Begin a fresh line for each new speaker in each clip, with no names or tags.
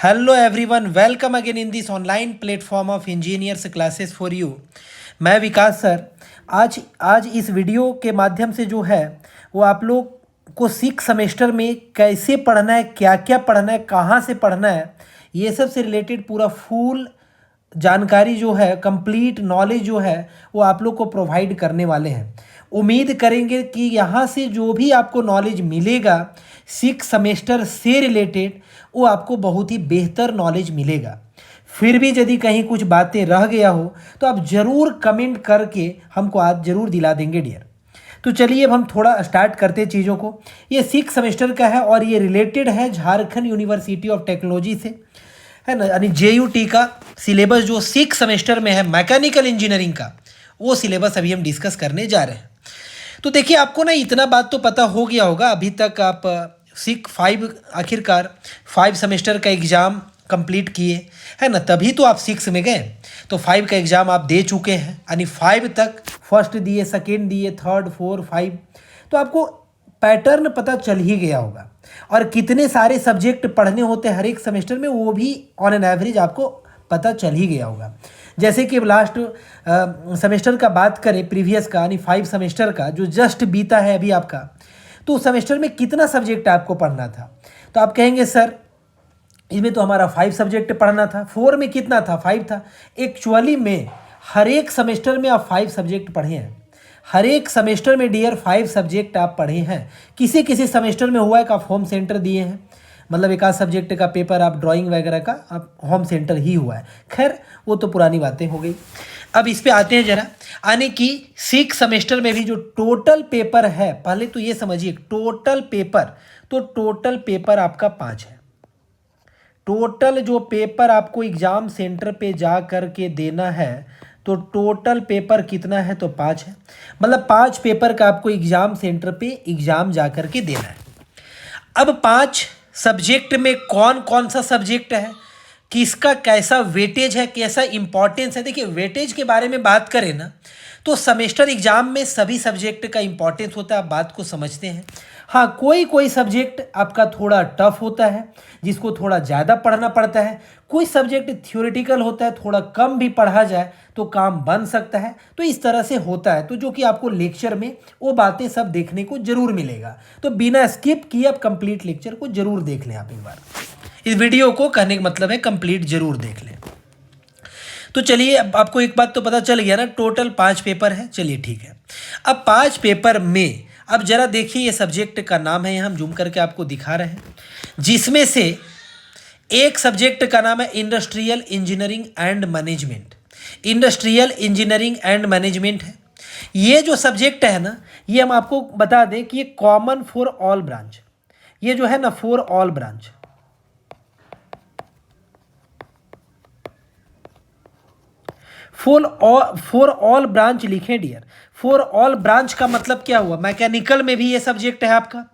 Hello everyone, welcome again in this online platform of engineers classes for you. मैं विकास sir. आज आज इस video के माध्यम से जो है वो आप लोग को सिक्स सेमेस्टर में कैसे पढ़ना है, क्या क्या पढ़ना है, कहाँ से पढ़ना है, ये सब से रिलेटेड पूरा फुल जानकारी जो है, कंप्लीट नॉलेज जो है वो आप लोग को प्रोवाइड करने वाले हैं। उम्मीद करेंगे कि यहाँ से जो भी आपको नॉलेज मिलेगा सिक्स सेमेस्टर से रिलेटेड, वो आपको बहुत ही बेहतर नॉलेज मिलेगा। फिर भी यदि कहीं कुछ बातें रह गया हो तो आप ज़रूर कमेंट करके हमको आज ज़रूर दिला देंगे डियर। तो चलिए अब हम थोड़ा स्टार्ट करते हैं चीज़ों को। ये सिक्स सेमेस्टर का है और ये रिलेटेड है झारखंड यूनिवर्सिटी ऑफ टेक्नोलॉजी से, है ना। यानी JUT का सिलेबस जो सिक्स सेमेस्टर में है मैकेनिकल इंजीनियरिंग का, वो सिलेबस अभी हम डिस्कस करने जा रहे हैं। तो देखिए, आपको ना इतना बात तो पता हो गया होगा, अभी तक आप आखिरकार 5 सेमेस्टर का एग्ज़ाम कंप्लीट किए, है ना, तभी तो आप 6 में गए। तो 5 का एग्ज़ाम आप दे चुके हैं, यानी 5 तक फर्स्ट दिए, सेकेंड दिए, थर्ड, 4, 5, तो आपको पैटर्न पता चल ही गया होगा। और कितने सारे सब्जेक्ट पढ़ने होते हैं हर एक सेमेस्टर में, वो भी ऑन एन एवरेज आपको पता चल ही गया होगा। जैसे कि लास्ट सेमेस्टर का बात करें, प्रीवियस का यानी 5 सेमेस्टर का जो जस्ट बीता है अभी आपका, तो उस सेमेस्टर में कितना सब्जेक्ट आपको पढ़ना था। तो आप कहेंगे सर इसमें तो हमारा 5 सब्जेक्ट पढ़ना था, 4 में कितना था, 5 था। एक्चुअली में हर एक सेमेस्टर में आप 5 सब्जेक्ट पढ़े हैं। हर एक सेमेस्टर में डियर 5 सब्जेक्ट आप पढ़े हैं। किसी किसी सेमेस्टर में हुआ है कि आप होम सेंटर दिए हैं, मतलब एक आध सब्जेक्ट का पेपर आप ड्राइंग वगैरह का आप होम सेंटर ही हुआ है। खैर वो तो पुरानी बातें हो गई। अब इस पे आते हैं जरा, यानी कि सिक्स सेमेस्टर में भी जो टोटल पेपर है, पहले तो ये समझिए टोटल पेपर, तो टोटल पेपर आपका 5 है। टोटल जो पेपर आपको एग्ज़ाम सेंटर पे जा कर के देना है, तो टोटल पेपर कितना है, तो 5 है। मतलब 5 पेपर का आपको एग्ज़ाम सेंटर पे एग्ज़ाम जा कर के देना है। अब 5 सब्जेक्ट में कौन कौन सा सब्जेक्ट है, किसका कैसा वेटेज है, कैसा इंपॉर्टेंस है। देखिए, वेटेज के बारे में बात करें ना, तो सेमेस्टर एग्जाम में सभी सब्जेक्ट का इंपॉर्टेंस होता है, आप बात को समझते हैं। हाँ, कोई कोई सब्जेक्ट आपका थोड़ा टफ होता है, जिसको थोड़ा ज़्यादा पढ़ना पड़ता है। कोई सब्जेक्ट थ्योरेटिकल होता है, थोड़ा कम भी पढ़ा जाए तो काम बन सकता है। तो इस तरह से होता है, तो जो कि आपको लेक्चर में वो बातें सब देखने को जरूर मिलेगा। तो बिना स्किप किए आप कंप्लीट लेक्चर को जरूर देख लें। आप एक बार इस वीडियो को, कहने का मतलब है कंप्लीट जरूर देख लें। तो चलिए, अब आपको एक बात तो पता चल गया ना, टोटल 5 पेपर है। चलिए ठीक है। अब 5 पेपर में अब जरा देखिए, ये सब्जेक्ट का नाम है, यहाँ हम जूम करके आपको दिखा रहे हैं, जिसमें से एक सब्जेक्ट का नाम है industrial engineering and management. Industrial engineering and management है ये जो सब्जेक्ट है ना, ये हम आपको बता दें कि ये कॉमन फॉर ऑल ब्रांच, ये जो है ना for all branch, for all branch लिखें डियर। फॉर ऑल ब्रांच का मतलब क्या हुआ, मैकेनिकल में भी ये सब्जेक्ट है आपका,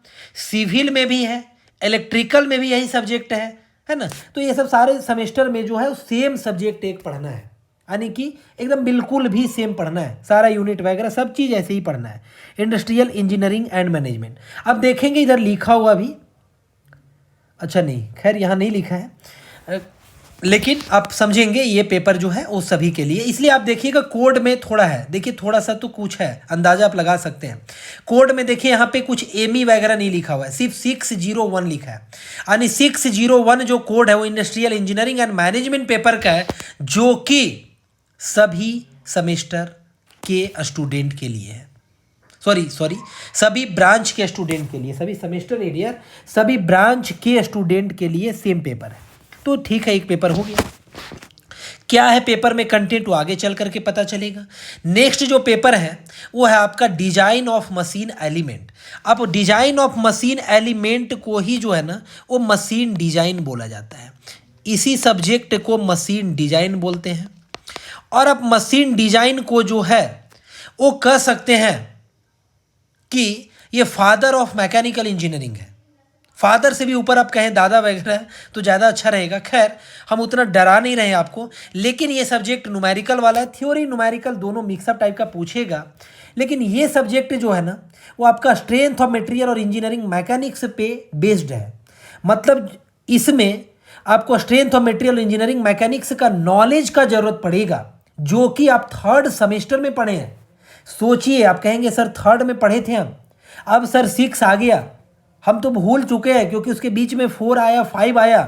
सिविल में भी है, इलेक्ट्रिकल में भी यही सब्जेक्ट है ना। तो ये सब सारे सेमेस्टर में जो है सेम सब्जेक्ट एक पढ़ना है, यानी कि एकदम बिल्कुल भी सेम पढ़ना है, सारा यूनिट वगैरह सब चीज़ ऐसे ही पढ़ना है, इंडस्ट्रियल इंजीनियरिंग एंड मैनेजमेंट। अब देखेंगे इधर लिखा हुआ भी, अच्छा नहीं, खैर यहाँ नहीं लिखा है, लेकिन आप समझेंगे ये पेपर जो है वो सभी के लिए। इसलिए आप देखिएगा कोड में थोड़ा है, देखिए थोड़ा सा तो कुछ है, अंदाजा आप लगा सकते हैं। कोड में देखिए यहाँ पे कुछ एमी वगैरह नहीं लिखा हुआ है, सिर्फ 601 लिखा है। यानी 601 जो कोड है वो industrial engineering and management paper का है, जो कि सभी सेमेस्टर के स्टूडेंट के लिए है। सॉरी, सभी ब्रांच के स्टूडेंट के लिए, सभी सेमेस्टर एरियर, सभी ब्रांच के स्टूडेंट के लिए सेम पेपर है। तो ठीक है, एक पेपर हो गया। क्या है पेपर में कंटेंट, वो आगे चल करके पता चलेगा। नेक्स्ट जो पेपर है वो है आपका डिजाइन ऑफ मशीन एलिमेंट। अब डिजाइन ऑफ मशीन एलिमेंट को ही जो है ना वो मशीन डिजाइन बोला जाता है, इसी सब्जेक्ट को मशीन डिजाइन बोलते हैं। और अब मशीन डिजाइन को जो है वो कह सकते हैं कि ये फादर ऑफ मैकेनिकल इंजीनियरिंग है। फादर से भी ऊपर आप कहें दादा वगैरह तो ज़्यादा अच्छा रहेगा। खैर हम उतना डरा नहीं रहे आपको, लेकिन ये सब्जेक्ट न्यूमेरिकल वाला है, थ्योरी न्यूमेरिकल दोनों मिक्सअप टाइप का पूछेगा। लेकिन ये सब्जेक्ट जो है ना वो आपका स्ट्रेंथ ऑफ मटेरियल और इंजीनियरिंग मैकेनिक्स पे बेस्ड है। मतलब इसमें आपको strength of material engineering mechanics का नॉलेज का जरूरत पड़ेगा, जो कि आप थर्ड सेमेस्टर में पढ़े हैं। सोचिए, आप कहेंगे सर थर्ड में पढ़े थे हम, अब सर 6 आ गया, हम तो भूल चुके हैं क्योंकि उसके बीच में 4 आया 5 आया,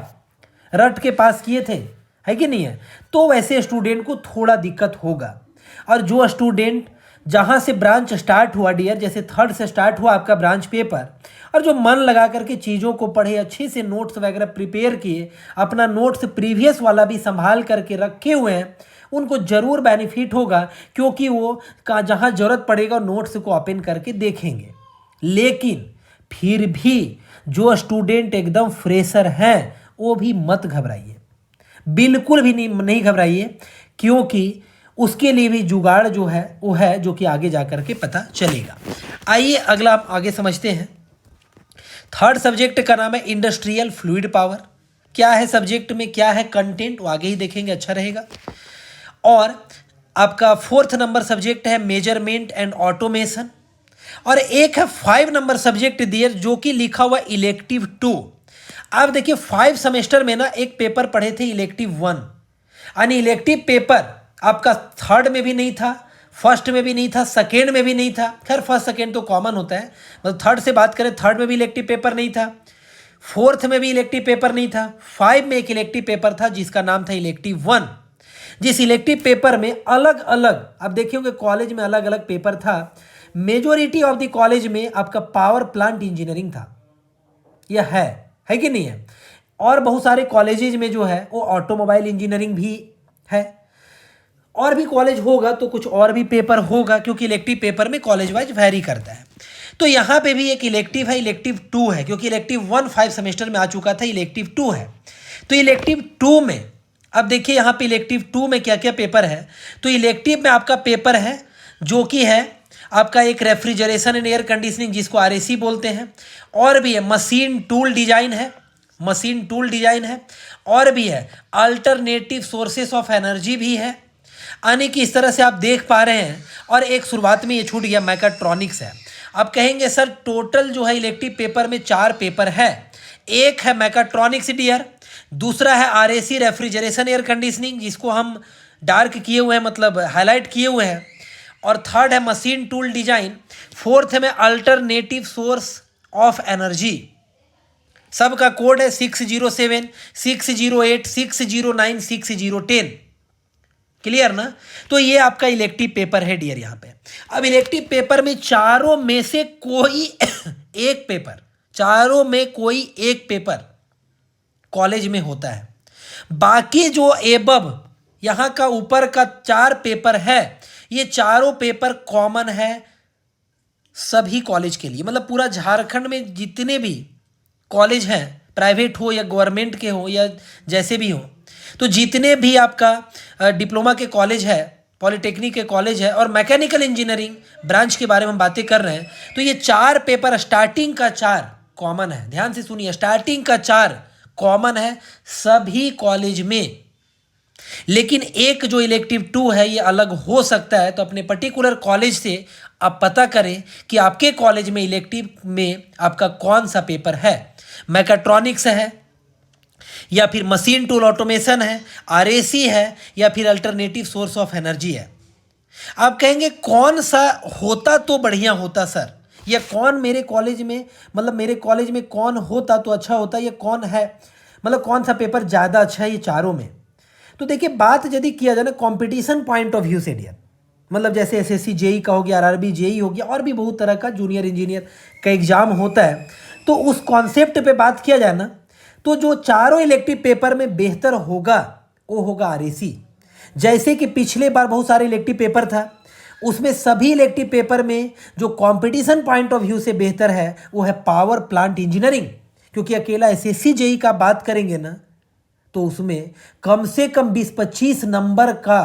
रट के पास किए थे, है कि नहीं है। तो वैसे स्टूडेंट को थोड़ा दिक्कत होगा। और जो स्टूडेंट जहाँ से ब्रांच स्टार्ट हुआ डियर, जैसे थर्ड से स्टार्ट हुआ आपका ब्रांच पेपर, और जो मन लगा करके चीज़ों को पढ़े, अच्छे से नोट्स वगैरह प्रिपेयर किए, अपना नोट्स प्रीवियस वाला भी संभाल करके रखे हुए हैं, उनको ज़रूर बेनिफिट होगा, क्योंकि वो जहाँ ज़रूरत पड़ेगा नोट्स को ओपन करके देखेंगे। लेकिन फिर भी जो स्टूडेंट एकदम फ्रेशर हैं वो भी मत घबराइए, बिल्कुल भी नहीं घबराइए, क्योंकि उसके लिए भी जुगाड़ जो है वो है, जो कि आगे जा कर के पता चलेगा। आइए अगला आप आगे समझते हैं। थर्ड सब्जेक्ट का नाम है इंडस्ट्रियल फ्लूइड पावर। क्या है सब्जेक्ट में, क्या है कंटेंट, वो आगे ही देखेंगे, अच्छा रहेगा। और आपका 4th नंबर सब्जेक्ट है मेजरमेंट एंड ऑटोमेशन, और एक है 5 नंबर सब्जेक्ट दियर, जो कि लिखा हुआ इलेक्टिव 2। आप देखिए 5 सेमेस्टर में ना एक पेपर पढ़े थे इलेक्टिव 1, यानी इलेक्टिव पेपर आपका थर्ड में भी नहीं था, फर्स्ट में भी नहीं था, सेकेंड में भी नहीं था। खैर फर्स्ट सेकेंड तो कॉमन होता है, मतलब थर्ड से बात करें, थर्ड में भी इलेक्टिव पेपर नहीं था, 4th में भी इलेक्टिव पेपर नहीं था, 5 में एक इलेक्टिव पेपर था जिसका नाम था इलेक्टिव 1। जिस इलेक्टिव पेपर में अलग अलग, आप देखिए होंगे कॉलेज में अलग अलग पेपर था। मेजोरिटी ऑफ द कॉलेज में आपका पावर प्लांट इंजीनियरिंग था, यह है कि नहीं है। और बहुत सारे कॉलेजेज में जो है वो ऑटोमोबाइल इंजीनियरिंग भी है, और भी कॉलेज होगा तो कुछ और भी पेपर होगा, क्योंकि इलेक्टिव पेपर में कॉलेज वाइज वैरी करता है। तो यहाँ पे भी एक इलेक्टिव है, इलेक्टिव 2 है, क्योंकि इलेक्टिव 1 5 सेमेस्टर में आ चुका था, इलेक्टिव 2 है। तो इलेक्टिव 2 में अब देखिए यहाँ पे इलेक्टिव 2 में क्या क्या पेपर है। तो इलेक्टिव में आपका पेपर है जो कि है आपका एक रेफ्रिजरेशन एंड एयर कंडीशनिंग, जिसको RAC बोलते हैं, और भी है मशीन टूल डिजाइन है, मशीन टूल डिजाइन है, और भी है अल्टरनेटिव सोर्सेस ऑफ एनर्जी भी है, यानी कि इस तरह से आप देख पा रहे हैं। और एक शुरुआत में ये छूट गया मैकाट्रॉनिक्स है। अब कहेंगे सर टोटल जो है इलेक्टिव पेपर में 4 पेपर है, एक है मैकाट्रॉनिक्स डियर, दूसरा है RAC रेफ्रिजरेशन एयर कंडीशनिंग, जिसको हम डार्क किए हुए हैं, मतलब हाईलाइट किए हुए हैं, और थर्ड है मशीन टूल डिजाइन, 4th में अल्टरनेटिव सोर्स ऑफ एनर्जी। सबका कोड है 607 608 609 6010। क्लियर ना। तो ये आपका इलेक्टिव पेपर है डियर। यहाँ पे अब इलेक्टिव पेपर में चारों में से कोई एक पेपर, चारों में कोई एक पेपर कॉलेज में होता है। बाकी जो एबव यहाँ का ऊपर का 4 पेपर है, ये चारों पेपर कॉमन है सभी कॉलेज के लिए, मतलब पूरा झारखंड में जितने भी कॉलेज हैं, प्राइवेट हो या गवर्नमेंट के हो या जैसे भी हो, तो जितने भी आपका डिप्लोमा के कॉलेज है, पॉलिटेक्निक के कॉलेज है, और मैकेनिकल इंजीनियरिंग ब्रांच के बारे में हम बातें कर रहे हैं, तो ये 4 पेपर स्टार्टिंग का 4 कॉमन है। ध्यान से सुनिए, स्टार्टिंग का 4 कॉमन है सभी कॉलेज में। लेकिन एक जो इलेक्टिव 2 है ये अलग हो सकता है, तो अपने पर्टिकुलर कॉलेज से आप पता करें कि आपके कॉलेज में इलेक्टिव में आपका कौन सा पेपर है, मैकाट्रॉनिक्स है या फिर मशीन टूल ऑटोमेशन है, RAC है, या फिर अल्टरनेटिव सोर्स ऑफ एनर्जी है। आप कहेंगे कौन सा होता तो बढ़िया होता सर, या कौन मेरे कॉलेज में, मतलब मेरे कॉलेज में कौन होता तो अच्छा होता, या कौन है, मतलब कौन सा पेपर ज़्यादा अच्छा है ये चारों में। तो देखिए बात यदि किया जाए ना कंपटीशन पॉइंट ऑफ व्यू से डियर, मतलब जैसे SSC JEE का हो गया, RRB JEE हो गया, और भी बहुत तरह का जूनियर इंजीनियर का एग्जाम होता है, तो उस कॉन्सेप्ट पे बात किया जाए ना, तो जो चारों इलेक्टिव पेपर में बेहतर होगा वो होगा RAC। जैसे कि पिछले बार बहुत सारे इलेक्टिव पेपर था, उसमें सभी इलेक्टिव पेपर में जो कंपटीशन पॉइंट ऑफ व्यू से बेहतर है वो है पावर प्लांट इंजीनियरिंग, क्योंकि अकेला SSC JEE का बात करेंगे ना तो उसमें कम से कम 20-25 नंबर का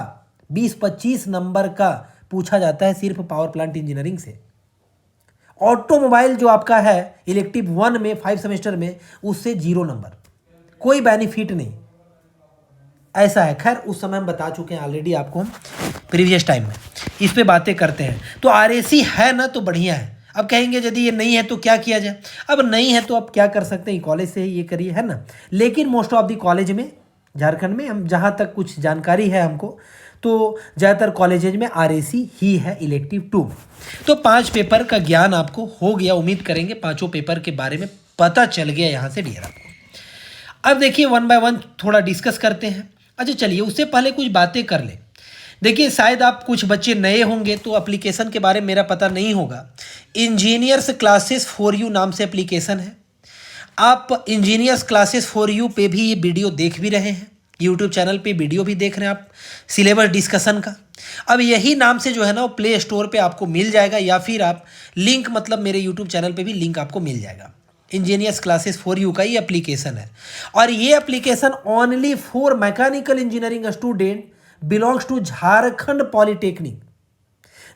20-25 नंबर का पूछा जाता है सिर्फ पावर प्लांट इंजीनियरिंग से। ऑटोमोबाइल जो आपका है इलेक्टिव 1 में 5 सेमेस्टर में, उससे 0 नंबर, कोई बेनिफिट नहीं, ऐसा है। खैर उस समय हम बता चुके हैं ऑलरेडी आपको, हम प्रीवियस टाइम में इस पे बातें करते हैं। तो RAC है ना तो बढ़िया है, अब कहेंगे यदि ये नहीं है तो क्या किया जाए। अब नहीं है तो अब क्या कर सकते हैं, कॉलेज से ही ये करिए, है ना। लेकिन मोस्ट ऑफ द कॉलेज में झारखंड में, हम जहाँ तक कुछ जानकारी है हमको, तो ज़्यादातर कॉलेजेज में आरएसी ही है इलेक्टिव 2 में। तो 5 पेपर का ज्ञान आपको हो गया, उम्मीद करेंगे 5 पेपर के बारे में पता चल गया यहाँ से डियर आपको। अब देखिए 1 बाय 1 थोड़ा डिस्कस करते हैं। अच्छा चलिए, उससे पहले कुछ बातें कर लें। देखिए शायद आप कुछ बच्चे नए होंगे तो एप्लीकेशन के बारे में मेरा पता नहीं होगा। इंजीनियर्स क्लासेस फॉर यू नाम से एप्लीकेशन है। आप इंजीनियर्स क्लासेस फॉर यू पे भी ये वीडियो देख भी रहे हैं, यूट्यूब चैनल पे वीडियो भी देख रहे हैं आप सिलेबस डिस्कशन का। अब यही नाम से जो है ना वो प्ले स्टोर पे आपको मिल जाएगा, या फिर आप लिंक, मतलब मेरे यूट्यूब चैनल पे भी लिंक आपको मिल जाएगा। इंजीनियर्स क्लासेस फॉर यू का ये एप्लीकेशन है, और ये application only for mechanical engineering student belongs to Jharkhand polytechnic.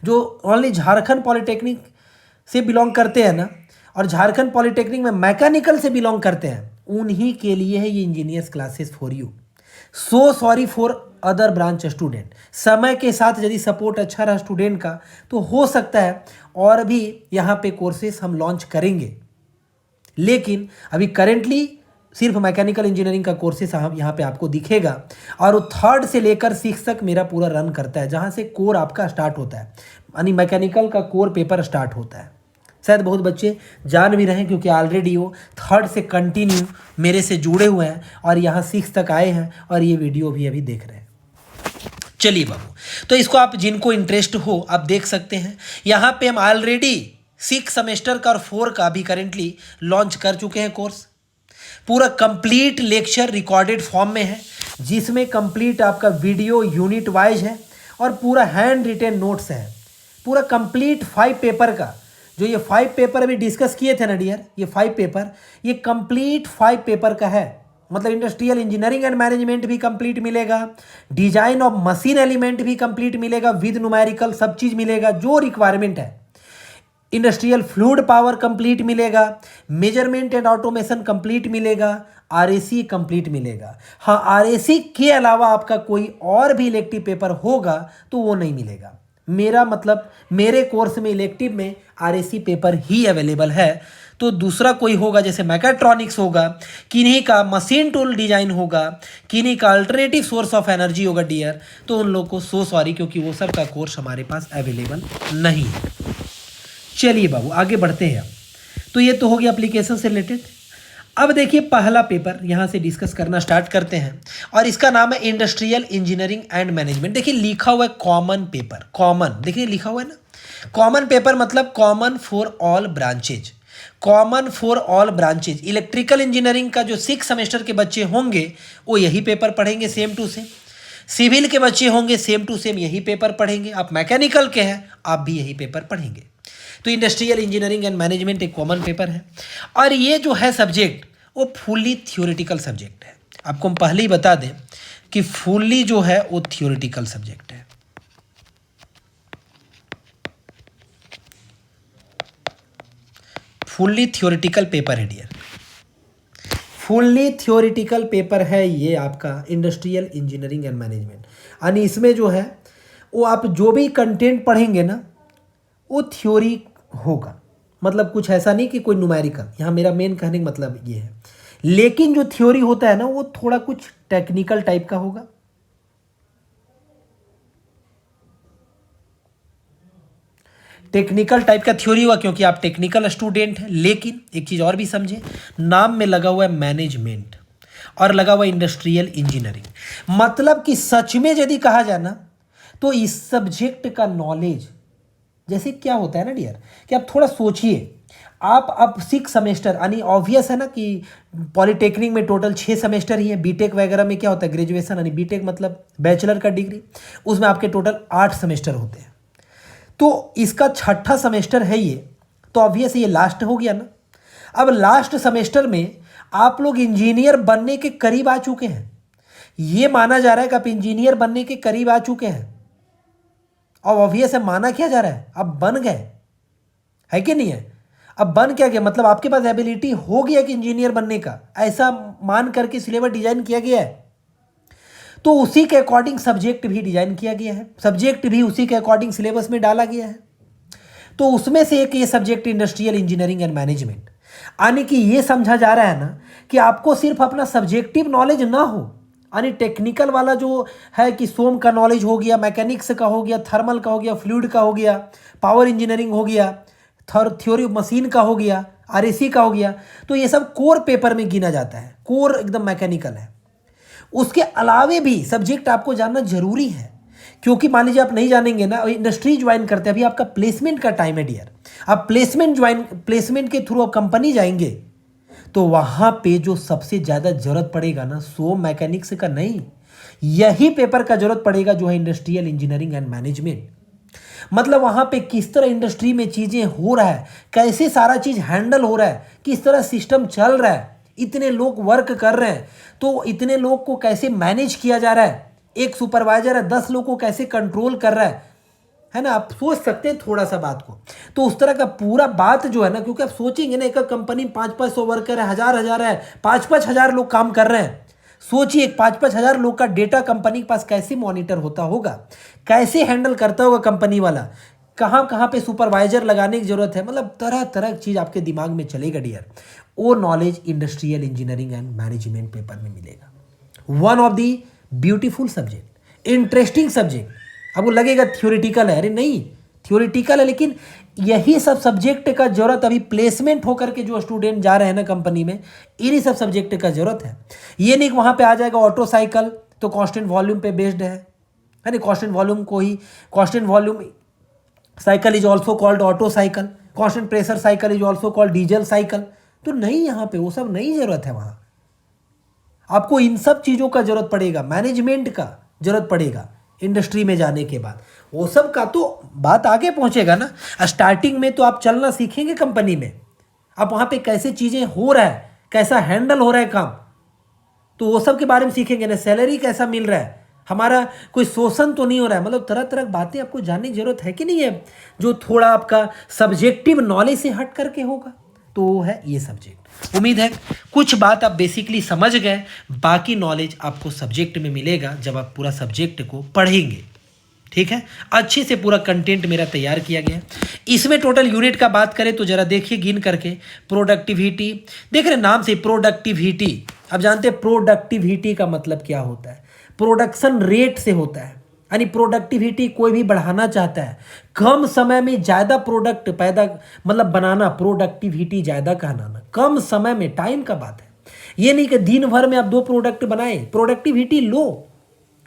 जो ओनली झारखंड पॉलिटेक्निक से बिलोंग करते हैं ना, और झारखंड पॉलिटेक्निक में मैकेनिकल से बिलोंग करते हैं, उन्हीं के लिए है ये engineers classes for you. So sorry for other branch student. समय के साथ यदि सपोर्ट अच्छा रहा स्टूडेंट का तो हो सकता है और भी यहाँ पे कोर्सेस हम लॉन्च करेंगे, लेकिन अभी करेंटली सिर्फ मैकेनिकल इंजीनियरिंग का कोर्सेस यहाँ पे आपको दिखेगा। और वो 3rd से लेकर 6 तक मेरा पूरा रन करता है, जहाँ से कोर आपका स्टार्ट होता है, यानी मैकेनिकल का कोर पेपर स्टार्ट होता है। शायद बहुत बच्चे जान भी रहे हैं, क्योंकि ऑलरेडी वो 3rd से कंटिन्यू मेरे से जुड़े हुए हैं और यहाँ 6 तक आए हैं और ये वीडियो भी अभी देख रहे हैं। चलिए बाबू, तो इसको आप जिनको इंटरेस्ट हो आप देख सकते हैं। यहाँ पे हम ऑलरेडी 6 सेमेस्टर का और 4 का भी करेंटली लॉन्च कर चुके हैं कोर्स। पूरा कंप्लीट लेक्चर रिकॉर्डेड फॉर्म में है, जिसमें कंप्लीट आपका वीडियो यूनिट वाइज है और पूरा हैंड रिटेन नोट्स है। पूरा कंप्लीट 5 पेपर का, जो ये 5 पेपर अभी डिस्कस किए थे ना डियर, ये 5 पेपर, ये कंप्लीट 5 पेपर का है। मतलब इंडस्ट्रियल इंजीनियरिंग एंड मैनेजमेंट भी कंप्लीट मिलेगा, डिजाइन ऑफ मशीन एलिमेंट भी कंप्लीट मिलेगा, विद न्यूमेरिकल सब चीज़ मिलेगा जो रिक्वायरमेंट है। इंडस्ट्रियल फ्लूइड पावर कंप्लीट मिलेगा, मेजरमेंट एंड ऑटोमेशन कंप्लीट मिलेगा, आरएसी कंप्लीट मिलेगा। हाँ, आरएसी के अलावा आपका कोई और भी इलेक्टिव पेपर होगा तो वो नहीं मिलेगा। मेरा मतलब मेरे कोर्स में इलेक्टिव में आरएसी पेपर ही अवेलेबल है। तो दूसरा कोई होगा, जैसे मैकेट्रॉनिक्स होगा, किन्हीं का मशीन टूल डिजाइन होगा, किन्हीं का अल्टरनेटिव सोर्स ऑफ एनर्जी होगा डियर, तो उन लोगों को सो सॉरी, क्योंकि वो सब का कोर्स हमारे पास अवेलेबल नहीं है। चलिए बाबू आगे बढ़ते हैं। तो ये तो हो गया एप्लीकेशन से रिलेटेड। अब देखिए पहला पेपर यहाँ से डिस्कस करना स्टार्ट करते हैं, और इसका नाम है इंडस्ट्रियल इंजीनियरिंग एंड मैनेजमेंट। देखिए लिखा हुआ है कॉमन पेपर, कॉमन देखिए लिखा हुआ है ना, कॉमन पेपर मतलब common for all branches, common for all branches. Electrical engineering का जो 6 सेमेस्टर के बच्चे होंगे वो यही पेपर पढ़ेंगे सेम टू सेम, सिविल के बच्चे होंगे सेम टू सेम यही पेपर पढ़ेंगे, आप मैकेनिकल के हैं आप भी यही पेपर पढ़ेंगे। तो इंडस्ट्रियल इंजीनियरिंग एंड मैनेजमेंट एक कॉमन पेपर है, और ये जो है सब्जेक्ट वो फुल्ली थियोरेटिकल सब्जेक्ट है। आपको हम पहले ही बता दें कि फुल्ली जो है वो थियोरेटिकल सब्जेक्ट है। फुल्ली थियोरेटिकल पेपर है डियर, फुल्ली थियोरेटिकल पेपर है ये आपका इंडस्ट्रियल इंजीनियरिंग एंड मैनेजमेंट। यानी इसमें जो है वो आप जो भी कंटेंट पढ़ेंगे ना वो थ्योरी होगा, मतलब कुछ ऐसा नहीं कि कोई न्यूमेरिकल। यहाँ मेरा मेन कहने का मतलब ये है, लेकिन जो थ्योरी होता है ना वो थोड़ा कुछ टेक्निकल टाइप का होगा। टेक्निकल टाइप का थ्योरी हुआ क्योंकि आप टेक्निकल स्टूडेंट हैं। लेकिन एक चीज़ और भी समझे, नाम में लगा हुआ है मैनेजमेंट और लगा हुआ है इंडस्ट्रियल इंजीनियरिंग, मतलब कि सच में यदि कहा जाए ना तो इस सब्जेक्ट का नॉलेज, जैसे क्या होता है ना डियर कि आप थोड़ा सोचिए, आप अब 6 सेमेस्टर, यानी ऑब्वियस है ना कि पॉलिटेक्निक में टोटल 6 सेमेस्टर ही है। बीटेक वगैरह में क्या होता है, ग्रेजुएशन यानी बीटेक मतलब बैचलर का डिग्री, उसमें आपके टोटल 8 सेमेस्टर होते हैं। तो इसका 6ठा सेमेस्टर है ये, तो ऑब्वियस ये लास्ट हो गया ना। अब लास्ट सेमेस्टर में आप लोग इंजीनियर बनने के करीब आ चुके हैं, ये माना जा रहा है कि आप इंजीनियर बनने के करीब आ चुके हैं। अब ऑब्वियस है, माना क्या जा रहा है, अब बन गए, है कि नहीं है। अब बन क्या गया, मतलब आपके पास एबिलिटी हो गया कि इंजीनियर बनने का, ऐसा मान करके सिलेबस डिजाइन किया गया है। तो उसी के अकॉर्डिंग सब्जेक्ट भी डिजाइन किया गया है, सब्जेक्ट भी उसी के अकॉर्डिंग सिलेबस में डाला गया है। तो उसमें से एक ये subject industrial engineering and management, यानी कि ये समझा जा रहा है ना कि आपको सिर्फ अपना सब्जेक्टिव नॉलेज ना हो, यानी टेक्निकल वाला जो है कि सोम का नॉलेज हो गया, मैकेनिक्स का हो गया, थर्मल का हो गया, फ्लूइड का हो गया, पावर इंजीनियरिंग हो गया, थ्योरी मशीन का हो गया, आरएसी का हो गया, तो ये सब कोर पेपर में गिना जाता है, कोर एकदम मैकेनिकल है। उसके अलावे भी सब्जेक्ट आपको जानना जरूरी है, क्योंकि मान लीजिए आप नहीं जानेंगे ना, इंडस्ट्री ज्वाइन करते हैं, अभी आपका प्लेसमेंट का टाइम है डियर, आप प्लेसमेंट के थ्रू आप कंपनी जाएंगे, तो वहां पे जो सबसे ज्यादा जरूरत पड़ेगा ना, सो मैकेनिक्स का नहीं, यही पेपर का जरूरत पड़ेगा जो है इंडस्ट्रियल इंजीनियरिंग एंड मैनेजमेंट। मतलब वहां पे किस तरह इंडस्ट्री में चीजें हो रहा है, कैसे सारा चीज हैंडल हो रहा है, किस तरह सिस्टम चल रहा है, इतने लोग वर्क कर रहे हैं तो इतने लोग को कैसे मैनेज किया जा रहा है, एक सुपरवाइजर है 10 लोग को कैसे कंट्रोल कर रहा है ना, आप सोच सकते हैं थोड़ा सा बात को। तो उस तरह का पूरा बात जो है ना, क्योंकि आप सोचेंगे ना, एक कंपनी 500 वर्कर है, हजार है, 5,000 लोग काम कर रहे हैं, सोचिए 5,000 लोग का डेटा कंपनी के पास कैसे मॉनिटर होता होगा, कैसे हैंडल करता होगा कंपनी वाला, कहाँ कहाँ पे सुपरवाइजर लगाने की जरूरत है, मतलब तरह तरह की चीज आपके दिमाग में चलेगा डियर। वो knowledge industrial engineering and management paper में मिलेगा। One of the beautiful subject, interesting subject. आपको लगेगा थ्योरेटिकल है, अरे नहीं थ्योरेटिकल है, लेकिन यही सब सब्जेक्ट का जरूरत अभी प्लेसमेंट होकर के जो स्टूडेंट जा रहे हैं ना कंपनी में, इन्हीं सब सब्जेक्ट का जरूरत है। ये नहीं कि वहाँ पे आ जाएगा ऑटो साइकिल तो कांस्टेंट वॉल्यूम पे बेस्ड है ना, कांस्टेंट वॉल्यूम को ही constant volume cycle is also called Otto cycle, constant pressure cycle is also called Diesel cycle. तो नहीं, यहाँ पे वो सब नहीं जरूरत है। वहाँ आपको इन सब चीज़ों का जरूरत पड़ेगा, मैनेजमेंट का जरूरत पड़ेगा इंडस्ट्री में जाने के बाद। वो सब का तो बात आगे पहुंचेगा ना, स्टार्टिंग में तो आप चलना सीखेंगे कंपनी में, आप वहाँ पे कैसे चीज़ें हो रहा है, कैसा हैंडल हो रहा है काम, तो वो सब के बारे में सीखेंगे ना, सैलरी कैसा मिल रहा है, हमारा कोई शोषण तो नहीं हो रहा है, मतलब तरह तरह की बातें आपको जानने की जरूरत है कि नहीं है, जो थोड़ा आपका सब्जेक्टिव नॉलेज से हट करके होगा। तो वो है ये सब्जेक्ट। उम्मीद है कुछ बात आप बेसिकली समझ गए, बाकी नॉलेज आपको सब्जेक्ट में मिलेगा जब आप पूरा सब्जेक्ट को पढ़ेंगे। ठीक है, अच्छे से पूरा कंटेंट मेरा तैयार किया गया है। इसमें टोटल यूनिट का बात करें तो जरा देखिए गिन करके, प्रोडक्टिविटी, देख रहे नाम से प्रोडक्टिविटी, अब जानते हैं प्रोडक्टिविटी का मतलब क्या होता है, प्रोडक्शन रेट से होता है, यानी प्रोडक्टिविटी कोई भी बढ़ाना चाहता है, कम समय में ज़्यादा प्रोडक्ट पैदा मतलब बनाना, प्रोडक्टिविटी ज़्यादा कहलाना, कम समय में, टाइम का बात है। ये नहीं कि दिन भर में आप 2 प्रोडक्ट बनाए, प्रोडक्टिविटी लो,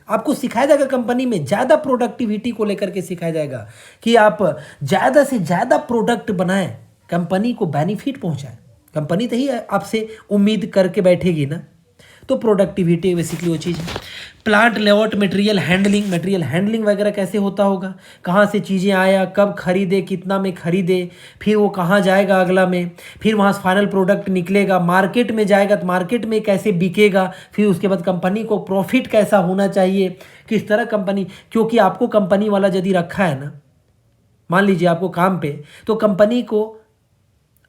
आपको सिखाया जाएगा कंपनी में, ज़्यादा प्रोडक्टिविटी को लेकर के सिखाया जाएगा कि आप ज़्यादा से ज़्यादा प्रोडक्ट बनाएं, कंपनी को बेनिफिट पहुंचाएं। कंपनी तो ही आपसे उम्मीद करके बैठेगी ना, तो प्रोडक्टिविटी बेसिकली वो चीज़ है। प्लांट लेआउट, मटेरियल हैंडलिंग वगैरह कैसे होता होगा, कहाँ से चीज़ें आया, कब खरीदे, कितना में खरीदे, फिर वो कहाँ जाएगा अगला में, फिर वहाँ से फाइनल प्रोडक्ट निकलेगा, मार्केट में जाएगा तो मार्केट में कैसे बिकेगा, फिर उसके बाद कंपनी को प्रॉफिट कैसा होना चाहिए, किस तरह कंपनी, क्योंकि आपको कंपनी वाला यदि रखा है ना, मान लीजिए आपको काम पे, तो कंपनी को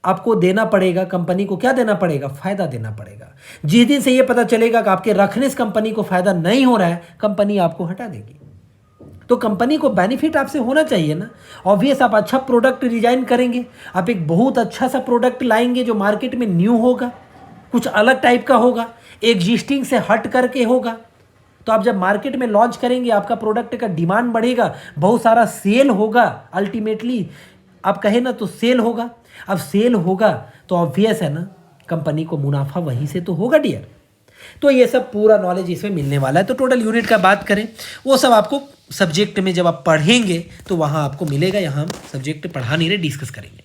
आपको देना पड़ेगा, कंपनी को क्या देना पड़ेगा, फायदा देना पड़ेगा। जिस दिन से ये पता चलेगा कि आपके रखने से कंपनी को फायदा नहीं हो रहा है, कंपनी आपको हटा देगी। तो कंपनी को बेनिफिट आपसे होना चाहिए ना। ऑब्वियस आप अच्छा प्रोडक्ट डिजाइन करेंगे, आप एक बहुत अच्छा सा प्रोडक्ट लाएंगे जो मार्केट में न्यू होगा, कुछ अलग टाइप का होगा, एग्जिस्टिंग से हट करके होगा, तो आप जब मार्केट में लॉन्च करेंगे आपका प्रोडक्ट का डिमांड बढ़ेगा, बहुत सारा सेल होगा, अल्टीमेटली आप कहे ना तो सेल होगा। अब सेल होगा तो ऑब्वियस है ना, कंपनी को मुनाफा वहीं से तो होगा डियर। तो ये सब पूरा नॉलेज इसमें मिलने वाला है। तो टोटल यूनिट का बात करें, वो सब आपको सब्जेक्ट में जब आप पढ़ेंगे तो वहाँ आपको मिलेगा। यहाँ हम सब्जेक्ट पढ़ा नहीं रहे, डिस्कस करेंगे।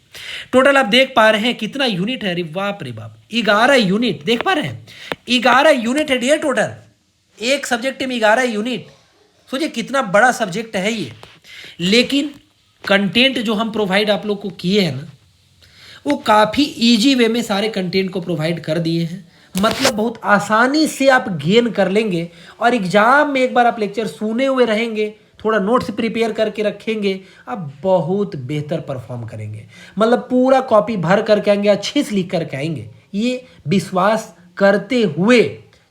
टोटल आप देख पा रहे हैं कितना यूनिट है, अरे बाप रे बाप, 11 यूनिट देख पा रहे हैं, 11 यूनिट है डियर टोटल, एक सब्जेक्ट में 11 यूनिट। सोचिए कितना बड़ा सब्जेक्ट है ये। लेकिन कंटेंट जो हम प्रोवाइड आप लोग को किए हैं ना, वो काफ़ी इजी वे में सारे कंटेंट को प्रोवाइड कर दिए हैं, मतलब बहुत आसानी से आप गेन कर लेंगे। और एग्जाम में एक बार आप लेक्चर सुने हुए रहेंगे, थोड़ा नोट्स प्रिपेयर करके रखेंगे, आप बहुत बेहतर परफॉर्म करेंगे, मतलब पूरा कॉपी भर करके आएंगे, अच्छे से लिख करके आएंगे। ये विश्वास करते हुए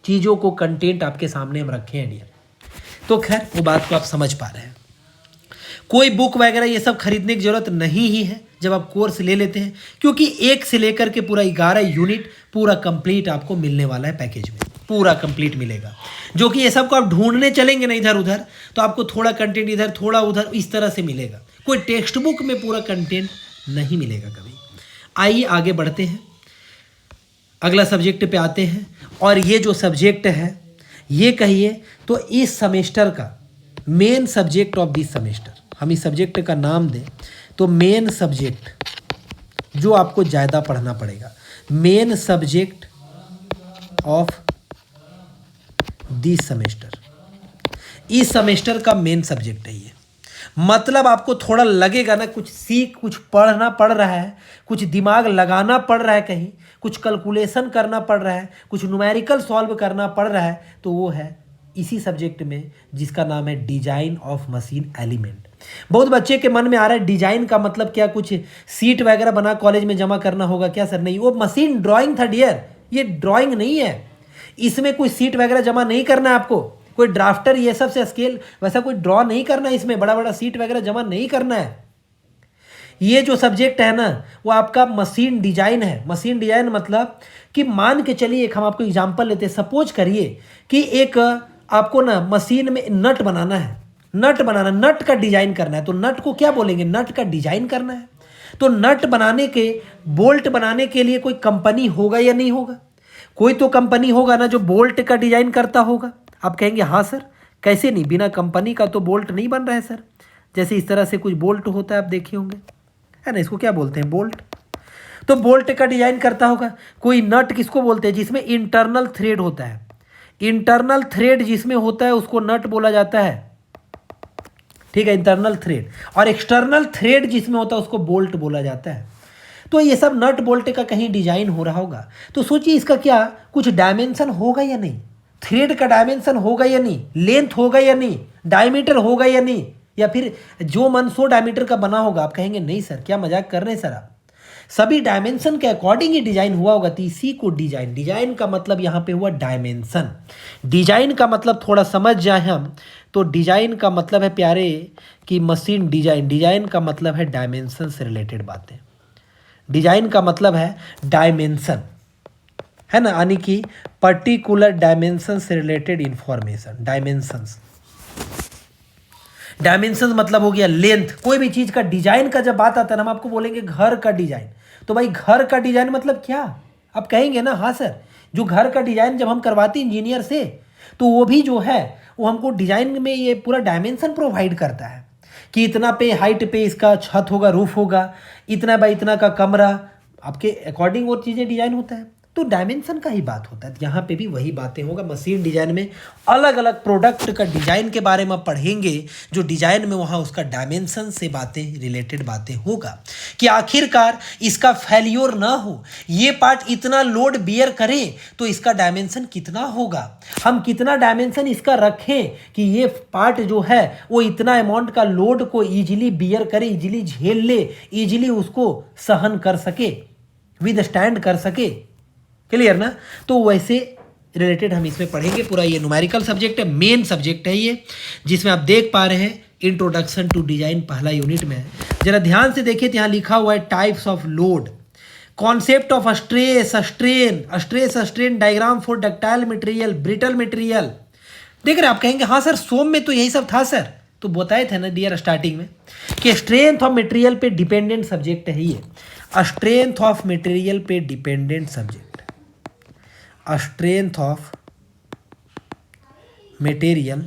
चीज़ों को कंटेंट आपके सामने हम रखे हैं डियर। तो खैर वो बात को आप समझ पा रहे हैं। कोई बुक वगैरह ये सब खरीदने की ज़रूरत नहीं ही है जब आप कोर्स ले लेते हैं, क्योंकि 1 से लेकर के पूरा 11 यूनिट पूरा कंप्लीट आपको मिलने वाला है पैकेज में, पूरा कंप्लीट मिलेगा। जो कि ये सब को आप ढूंढने चलेंगे ना इधर उधर, तो आपको थोड़ा कंटेंट इधर थोड़ा उधर इस तरह से मिलेगा। कोई टेक्स्ट बुक में पूरा कंटेंट नहीं मिलेगा कभी। आइए आगे बढ़ते हैं, अगला सब्जेक्ट पे आते हैं। और ये जो सब्जेक्ट है ये कहिए तो इस सेमेस्टर का main subject of this semester, हम इस सब्जेक्ट का नाम दें तो मेन सब्जेक्ट जो आपको ज़्यादा पढ़ना पड़ेगा, main subject of this semester, इस सेमेस्टर का मेन सब्जेक्ट है ये। मतलब आपको थोड़ा लगेगा ना कुछ पढ़ना पड़ रहा है, कुछ दिमाग लगाना पड़ रहा है, कहीं कुछ कैलकुलेशन करना पड़ रहा है, कुछ न्यूमेरिकल सॉल्व करना पड़ रहा है, तो वो है इसी सब्जेक्ट में जिसका नाम है डिजाइन ऑफ मशीन एलिमेंट। बहुत बच्चे के मन में आ रहा है डिजाइन का मतलब क्या, कुछ सीट वगैरह बना कॉलेज में जमा करना होगा क्या सर? नहीं, वो मशीन ड्राइंग था डियर, ये ड्राइंग नहीं है। इसमें कोई सीट वगैरह जमा नहीं करना है आपको, कोई ड्राफ्टर ये सब से स्केल वैसा कोई ड्रॉ नहीं करना है, इसमें बड़ा बड़ा सीट वगैरह जमा नहीं करना है। ये जो सब्जेक्ट है ना वो आपका मशीन डिजाइन है। मशीन डिजाइन मतलब कि मान के चलिए, एक हम आपको एग्जांपल लेते हैं, सपोज करिए कि एक आपको ना मशीन में नट बनाना है, नट का डिजाइन करना है, तो नट को क्या बोलेंगे? नट का डिजाइन करना है। तो नट बनाने के, बोल्ट बनाने के लिए कोई कंपनी होगा या नहीं होगा? कोई तो कंपनी होगा ना जो बोल्ट का डिजाइन करता होगा। आप कहेंगे हाँ सर, कैसे नहीं, बिना कंपनी का तो बोल्ट नहीं बन रहा है सर। जैसे इस तरह से कुछ बोल्ट होता है, आप देखे होंगे, है ना, इसको क्या बोलते हैं? बोल्ट। तो बोल्ट का डिजाइन करता होगा। कोई नट किसको बोलते हैं? जिसमें इंटरनल थ्रेड होता है, इंटरनल थ्रेड जिसमें होता है उसको नट बोला जाता है, ठीक है, इंटरनल थ्रेड। और एक्सटर्नल थ्रेड जिसमें होता है उसको बोल्ट बोला जाता है। तो ये सब नट बोल्ट का कहीं डिजाइन हो रहा होगा, तो सोचिए इसका क्या कुछ डायमेंशन होगा या नहीं, थ्रेड का डायमेंशन होगा या नहीं, लेंथ होगा या नहीं, डायमीटर होगा या नहीं, या फिर जो मन सो डायमीटर का बना होगा। आप कहेंगे नहीं सर, क्या मजाक कर रहे हैं सर आप, सभी डायमेंशन के अकॉर्डिंग ही डिजाइन हुआ होगा। तो इसी को डिजाइन का मतलब यहाँ पे हुआ डायमेंशन। डिजाइन का मतलब थोड़ा समझ जाए हम तो डिजाइन का मतलब है प्यारे कि मशीन डिजाइन का मतलब है डायमेंशन से रिलेटेड बातें। डिजाइन का मतलब है डायमेंशन, है ना, यानी कि पर्टिकुलर डायमेंशन से रिलेटेड इंफॉर्मेशन। डायमेंशन मतलब हो गया लेंथ। कोई भी चीज़ का डिजाइन का जब बात आता है ना, हम आपको बोलेंगे घर का डिजाइन, तो भाई घर का डिजाइन मतलब क्या? आप कहेंगे ना हाँ सर, जो घर का डिजाइन जब हम करवाते इंजीनियर से, तो वो भी जो है वो हमको डिजाइन में ये पूरा डायमेंशन प्रोवाइड करता है कि इतना पे हाइट पे इसका छत होगा, रूफ होगा, इतना बाय इतना का कमरा, आपके अकॉर्डिंग वो चीज़ें डिजाइन होता है। तो डायमेंशन का ही बात होता है। यहाँ पे भी वही बातें होगा। मशीन डिजाइन में अलग अलग प्रोडक्ट का डिजाइन के बारे में पढ़ेंगे, जो डिजाइन में वहाँ उसका डायमेंशन से बातें रिलेटेड बातें होगा कि आखिरकार इसका फेल्योर ना हो, ये पार्ट इतना लोड बियर करे तो इसका डायमेंशन कितना होगा, हम कितना डायमेंशन इसका रखें कि ये पार्ट जो है वो इतना अमाउंट का लोड को ईजिली बियर करे, ईजिली झेल ले, ईजिली उसको सहन कर सके, विद स्टैंड कर सके। क्लियर ना? तो वैसे रिलेटेड हम इसमें पढ़ेंगे। पूरा ये न्यूमेरिकल सब्जेक्ट है, मेन सब्जेक्ट है ये, जिसमें आप देख पा रहे हैं इंट्रोडक्शन टू डिजाइन पहला यूनिट में है। जरा ध्यान से देखिए, यहाँ लिखा हुआ है types of load, concept of stress strain diagram for ductile material, brittle material. देख रहे आप कहेंगे हाँ सर सोम में तो यही सब था सर, तो बताए थे ना डियर स्टार्टिंग में कि स्ट्रेंथ ऑफ मटेरियल पे डिपेंडेंट सब्जेक्ट है ये। स्ट्रेंथ ऑफ मटेरियल पे dependent subject, strength of material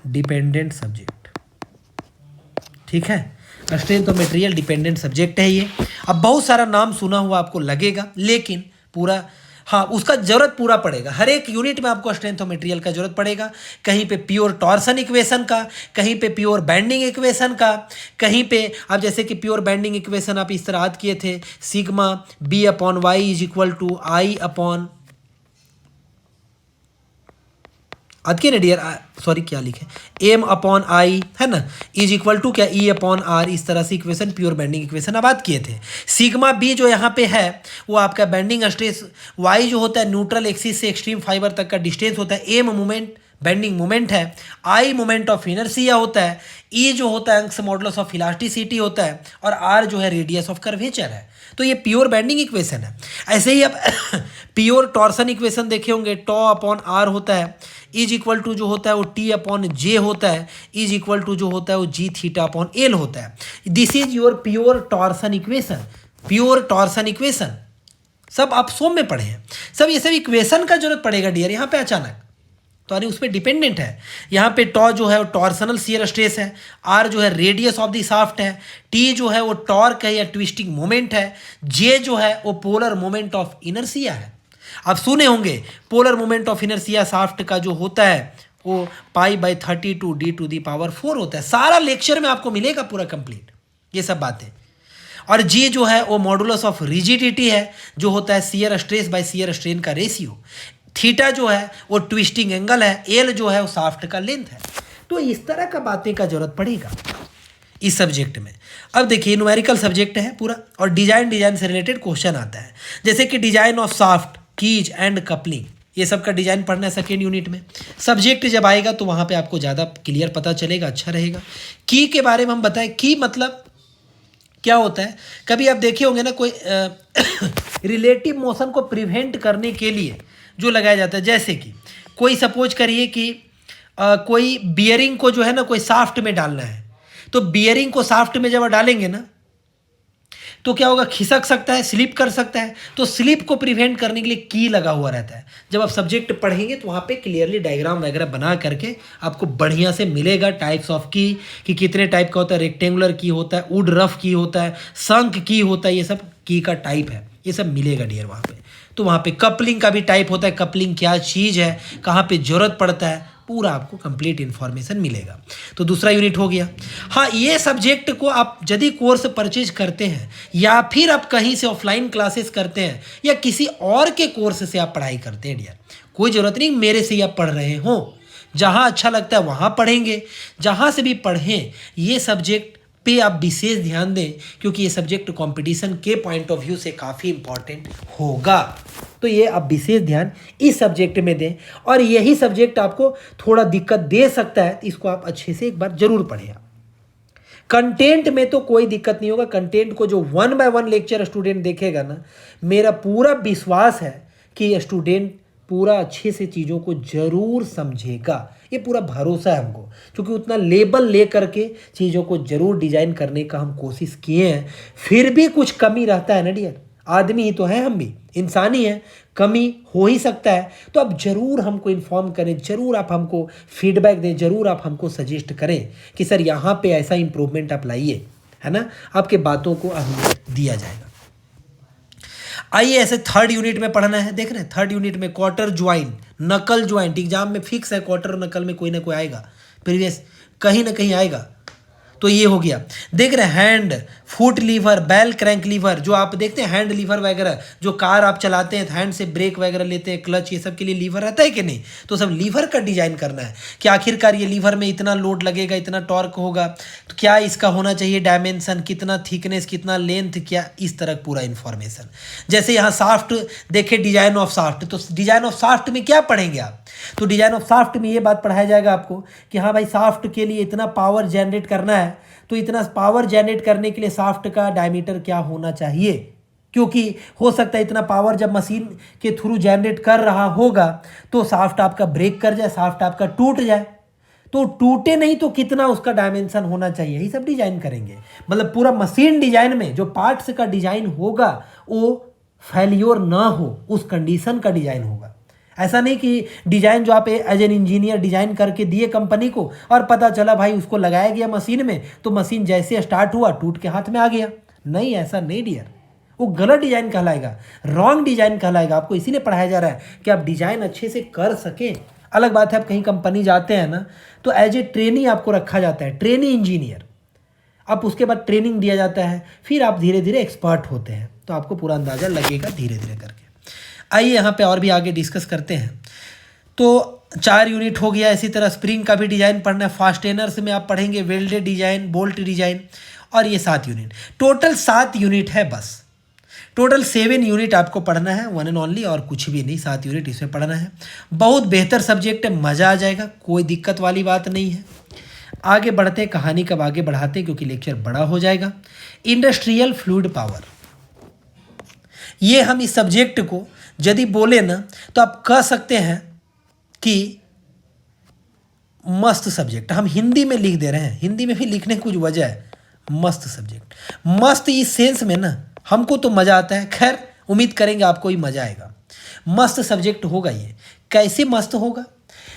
dependent subject, ठीक है, strength of material dependent subject है ये। अब बहुत सारा नाम सुना हुआ आपको लगेगा, लेकिन पूरा हाँ उसका जरूरत पूरा पड़ेगा। हर एक यूनिट में आपको स्ट्रेंथ ऑफ मटेरियल का जरूरत पड़ेगा। कहीं पे प्योर टॉर्सन इक्वेशन का, कहीं पे प्योर बेंडिंग इक्वेशन का, कहीं पे आप जैसे कि प्योर बेंडिंग इक्वेशन आप इस तरह याद किए थे, sigma b upon y is equal to I upon, याद किए ना डियर, सॉरी क्या लिखे, एम अपॉन आई, है ना, इज इक्वल टू क्या, ई अपॉन आर। इस तरह से इक्वेशन प्योर बेंडिंग इक्वेशन आप बात किए थे। सिग्मा बी जो यहाँ पे है वो आपका बेंडिंग स्ट्रेस, वाई जो होता है न्यूट्रल एक्सिस से एक्सट्रीम फाइबर तक का डिस्टेंस होता है, एम मोमेंट बेंडिंग मोमेंट है, आई मोमेंट ऑफ इनर्शिया होता है, ई जो होता है यंग्स मॉडुलस ऑफ इलास्टिसिटी होता है, और आर जो है रेडियस ऑफ कर्वेचर है। तो ये प्योर बेंडिंग इक्वेशन है। ऐसे ही अब प्योर टॉर्सन इक्वेशन देखे होंगे, टॉ अपॉन आर होता है, इज इक्वल टू जो होता है वो टी अपॉन जे होता है, इज इक्वल टू जो होता है वो जी थीटा अपॉन एल होता है। This is your pure torsion equation, pure torsion equation. सब आप सोम में पढ़े हैं, सब ये सब इक्वेशन का जरूरत पड़ेगा डियर यहाँ पे अचानक, तो अरे उस पर डिपेंडेंट है। यहाँ पे टॉ जो है वो टॉर्सनल शियर स्ट्रेस है, आर जो है रेडियस ऑफ द शाफ्ट है, टी जो है वो टॉर्क है या ट्विस्टिंग मोमेंट है, जे जो है वो पोलर मोमेंट ऑफ इनर्शिया है। आप सुने होंगे polar moment of inertia shaft का जो होता है वो π/32 d⁴ होता है। सारा लेक्चर में आपको मिलेगा पूरा कंप्लीट ये सब बातें। और जी जो है वो मॉडुलस ऑफ रिजिडिटी है, जो होता है shear stress by shear strain का रेशियो। थीटा जो है वो ट्विस्टिंग एंगल है, एल जो है वो शाफ्ट का लेंथ है। तो इस तरह का बातें का जरूरत पड़ेगा इस सब्जेक्ट में। अब देखिए न्यूमेरिकल सब्जेक्ट है पूरा, और डिजाइन से रिलेटेड क्वेश्चन आता है, जैसे कि design of shaft, keys and coupling, ये सब का डिजाइन पढ़ना है सेकेंड यूनिट में। सब्जेक्ट जब आएगा तो वहाँ पे आपको ज़्यादा क्लियर पता चलेगा, अच्छा रहेगा। की के बारे में हम बताएं, की मतलब क्या होता है। कभी आप देखे होंगे ना कोई रिलेटिव मोशन को प्रिवेंट करने के लिए जो लगाया जाता है, जैसे कि कोई सपोज करिए कि कोई बियरिंग को जो है ना कोई शाफ्ट में डालना है, तो बियरिंग को शाफ्ट में जब आप डालेंगे ना तो क्या होगा, खिसक सकता है, स्लिप कर सकता है। तो स्लिप को प्रिवेंट करने के लिए की लगा हुआ रहता है। जब आप सब्जेक्ट पढ़ेंगे तो वहाँ पे क्लियरली डायग्राम वगैरह बना करके आपको बढ़िया से मिलेगा टाइप्स ऑफ की, कि कितने टाइप का होता है, रेक्टेंगुलर की होता है, वुड रफ की होता है, संक की होता है, ये सब की का टाइप है, ये सब मिलेगा डियर वहाँ पे। तो वहाँ पे कपलिंग का भी टाइप होता है, कपलिंग क्या चीज़ है, कहाँ पे जरूरत पड़ता है, पूरा आपको कंप्लीट इन्फॉर्मेशन मिलेगा। तो दूसरा यूनिट हो गया। हाँ, ये सब्जेक्ट को आप यदि कोर्स परचेज करते हैं या फिर आप कहीं से ऑफलाइन क्लासेस करते हैं या किसी और के कोर्स से आप पढ़ाई करते हैं डियर, कोई ज़रूरत नहीं मेरे से ही आप पढ़ रहे हो, जहाँ अच्छा लगता है वहाँ पढ़ेंगे, जहाँ से भी पढ़ें ये सब्जेक्ट पे आप विशेष ध्यान दें, क्योंकि ये सब्जेक्ट कंपटीशन के पॉइंट ऑफ व्यू से काफ़ी इंपॉर्टेंट होगा। तो ये आप विशेष ध्यान इस सब्जेक्ट में दें, और यही सब्जेक्ट आपको थोड़ा दिक्कत दे सकता है, तो इसको आप अच्छे से एक बार जरूर पढ़ें। कंटेंट में तो कोई दिक्कत नहीं होगा, कंटेंट को जो 1 बाय 1 लेक्चर स्टूडेंट देखेगा ना, मेरा पूरा विश्वास है कि स्टूडेंट पूरा अच्छे से चीज़ों को जरूर समझेगा, ये पूरा भरोसा है हमको, क्योंकि उतना लेबल ले करके चीज़ों को जरूर डिजाइन करने का हम कोशिश किए हैं। फिर भी कुछ कमी रहता है ना डियर, आदमी ही तो है, हम भी इंसान ही हैं, कमी हो ही सकता है। तो आप ज़रूर हमको इन्फॉर्म करें, ज़रूर आप हमको फीडबैक दें, ज़रूर आप हमको सजेस्ट करें कि सर यहाँ पे ऐसा इम्प्रूवमेंट आप लाइए, है ना। आपके बातों को अहमियत दिया जाएगा। आइए ऐसे थर्ड यूनिट में पढ़ना है, देख रहे हैं थर्ड यूनिट में क्वार्टर ज्वाइन, नकल ज्वाइंट, एग्जाम में फिक्स है क्वार्टर और नकल में कोई ना कोई आएगा, प्रीवियस कहीं ना कहीं आएगा। तो ये हो गया, देख रहे हैं hand, foot lever, bell crank lever, जो आप देखते हैं हैंड लीवर वगैरह, जो कार आप चलाते हैं हैंड से ब्रेक वगैरह लेते हैं, क्लच, ये सब के लिए लीवर रहता है कि नहीं। तो सब लीवर का डिजाइन करना है कि आखिरकार ये लीवर में इतना लोड लगेगा, इतना टॉर्क होगा, तो क्या इसका होना चाहिए डायमेंशन, कितना थिकनेस, कितना लेंथ, क्या इस तरह पूरा इन्फॉर्मेशन। जैसे यहाँ शाफ्ट देखे, डिजाइन ऑफ शाफ्ट, तो डिजाइन ऑफ शाफ्ट में क्या पढ़ेंगे आप, तो डिजाइन ऑफ शाफ्ट में ये बात पढ़ाया जाएगा आपको कि हाँ भाई शाफ्ट के लिए इतना पावर जनरेट करना है, तो इतना पावर जनरेट करने के लिए शाफ्ट का डायमीटर क्या होना चाहिए, क्योंकि हो सकता है इतना पावर जब मशीन के थ्रू जनरेट कर रहा होगा तो शाफ्ट आपका ब्रेक कर जाए, शाफ्ट आपका टूट जाए, तो टूटे नहीं तो कितना उसका डायमेंशन होना चाहिए, ये सब डिजाइन करेंगे। मतलब पूरा मशीन डिजाइन में जो पार्ट्स का डिजाइन होगा वो फेल्योर ना हो, उस कंडीशन का डिजाइन होगा। ऐसा नहीं कि डिजाइन जो आप एज एन इंजीनियर डिजाइन करके दिए कंपनी को और पता चला भाई उसको लगाया गया मशीन में तो मशीन जैसे स्टार्ट हुआ टूट के हाथ में आ गया। नहीं, ऐसा नहीं डियर, वो गलत डिजाइन कहलाएगा, रॉन्ग डिजाइन कहलाएगा। आपको इसीलिए पढ़ाया जा रहा है कि आप डिजाइन अच्छे से कर सकें। अलग बात है आप कहीं कंपनी जाते हैं ना तो एज ए ट्रेनी आपको रखा जाता है, ट्रेनी इंजीनियर, आप उसके बाद ट्रेनिंग दिया जाता है, फिर आप धीरे धीरे एक्सपर्ट होते हैं, तो आपको पूरा अंदाजा लगेगा धीरे धीरे करके। आइए यहाँ पे और भी आगे डिस्कस करते हैं। तो 4 यूनिट हो गया। इसी तरह स्प्रिंग का भी डिजाइन पढ़ना है, फास्टेनर्स में आप पढ़ेंगे वेल्डेड डिजाइन, बोल्ट डिजाइन, और ये 7 यूनिट, टोटल 7 यूनिट है बस। टोटल 7 यूनिट आपको पढ़ना है, वन एंड ओनली, और कुछ भी नहीं, 7 यूनिट इसमें पढ़ना है। बहुत बेहतर सब्जेक्ट है, मज़ा आ जाएगा, कोई दिक्कत वाली बात नहीं है। आगे बढ़ते हैं, कहानी कब आगे बढ़ाते हैं क्योंकि लेक्चर बड़ा हो जाएगा। इंडस्ट्रियल फ्लूइड पावर, ये हम इस सब्जेक्ट को यदि बोले ना तो आप कह सकते हैं कि मस्त सब्जेक्ट। हम हिंदी में लिख दे रहे हैं, हिंदी में भी लिखने की कुछ वजह है। मस्त सब्जेक्ट, मस्त इस सेंस में ना हमको तो मज़ा आता है, खैर उम्मीद करेंगे आपको ही मज़ा आएगा। मस्त सब्जेक्ट होगा ये। कैसे मस्त होगा?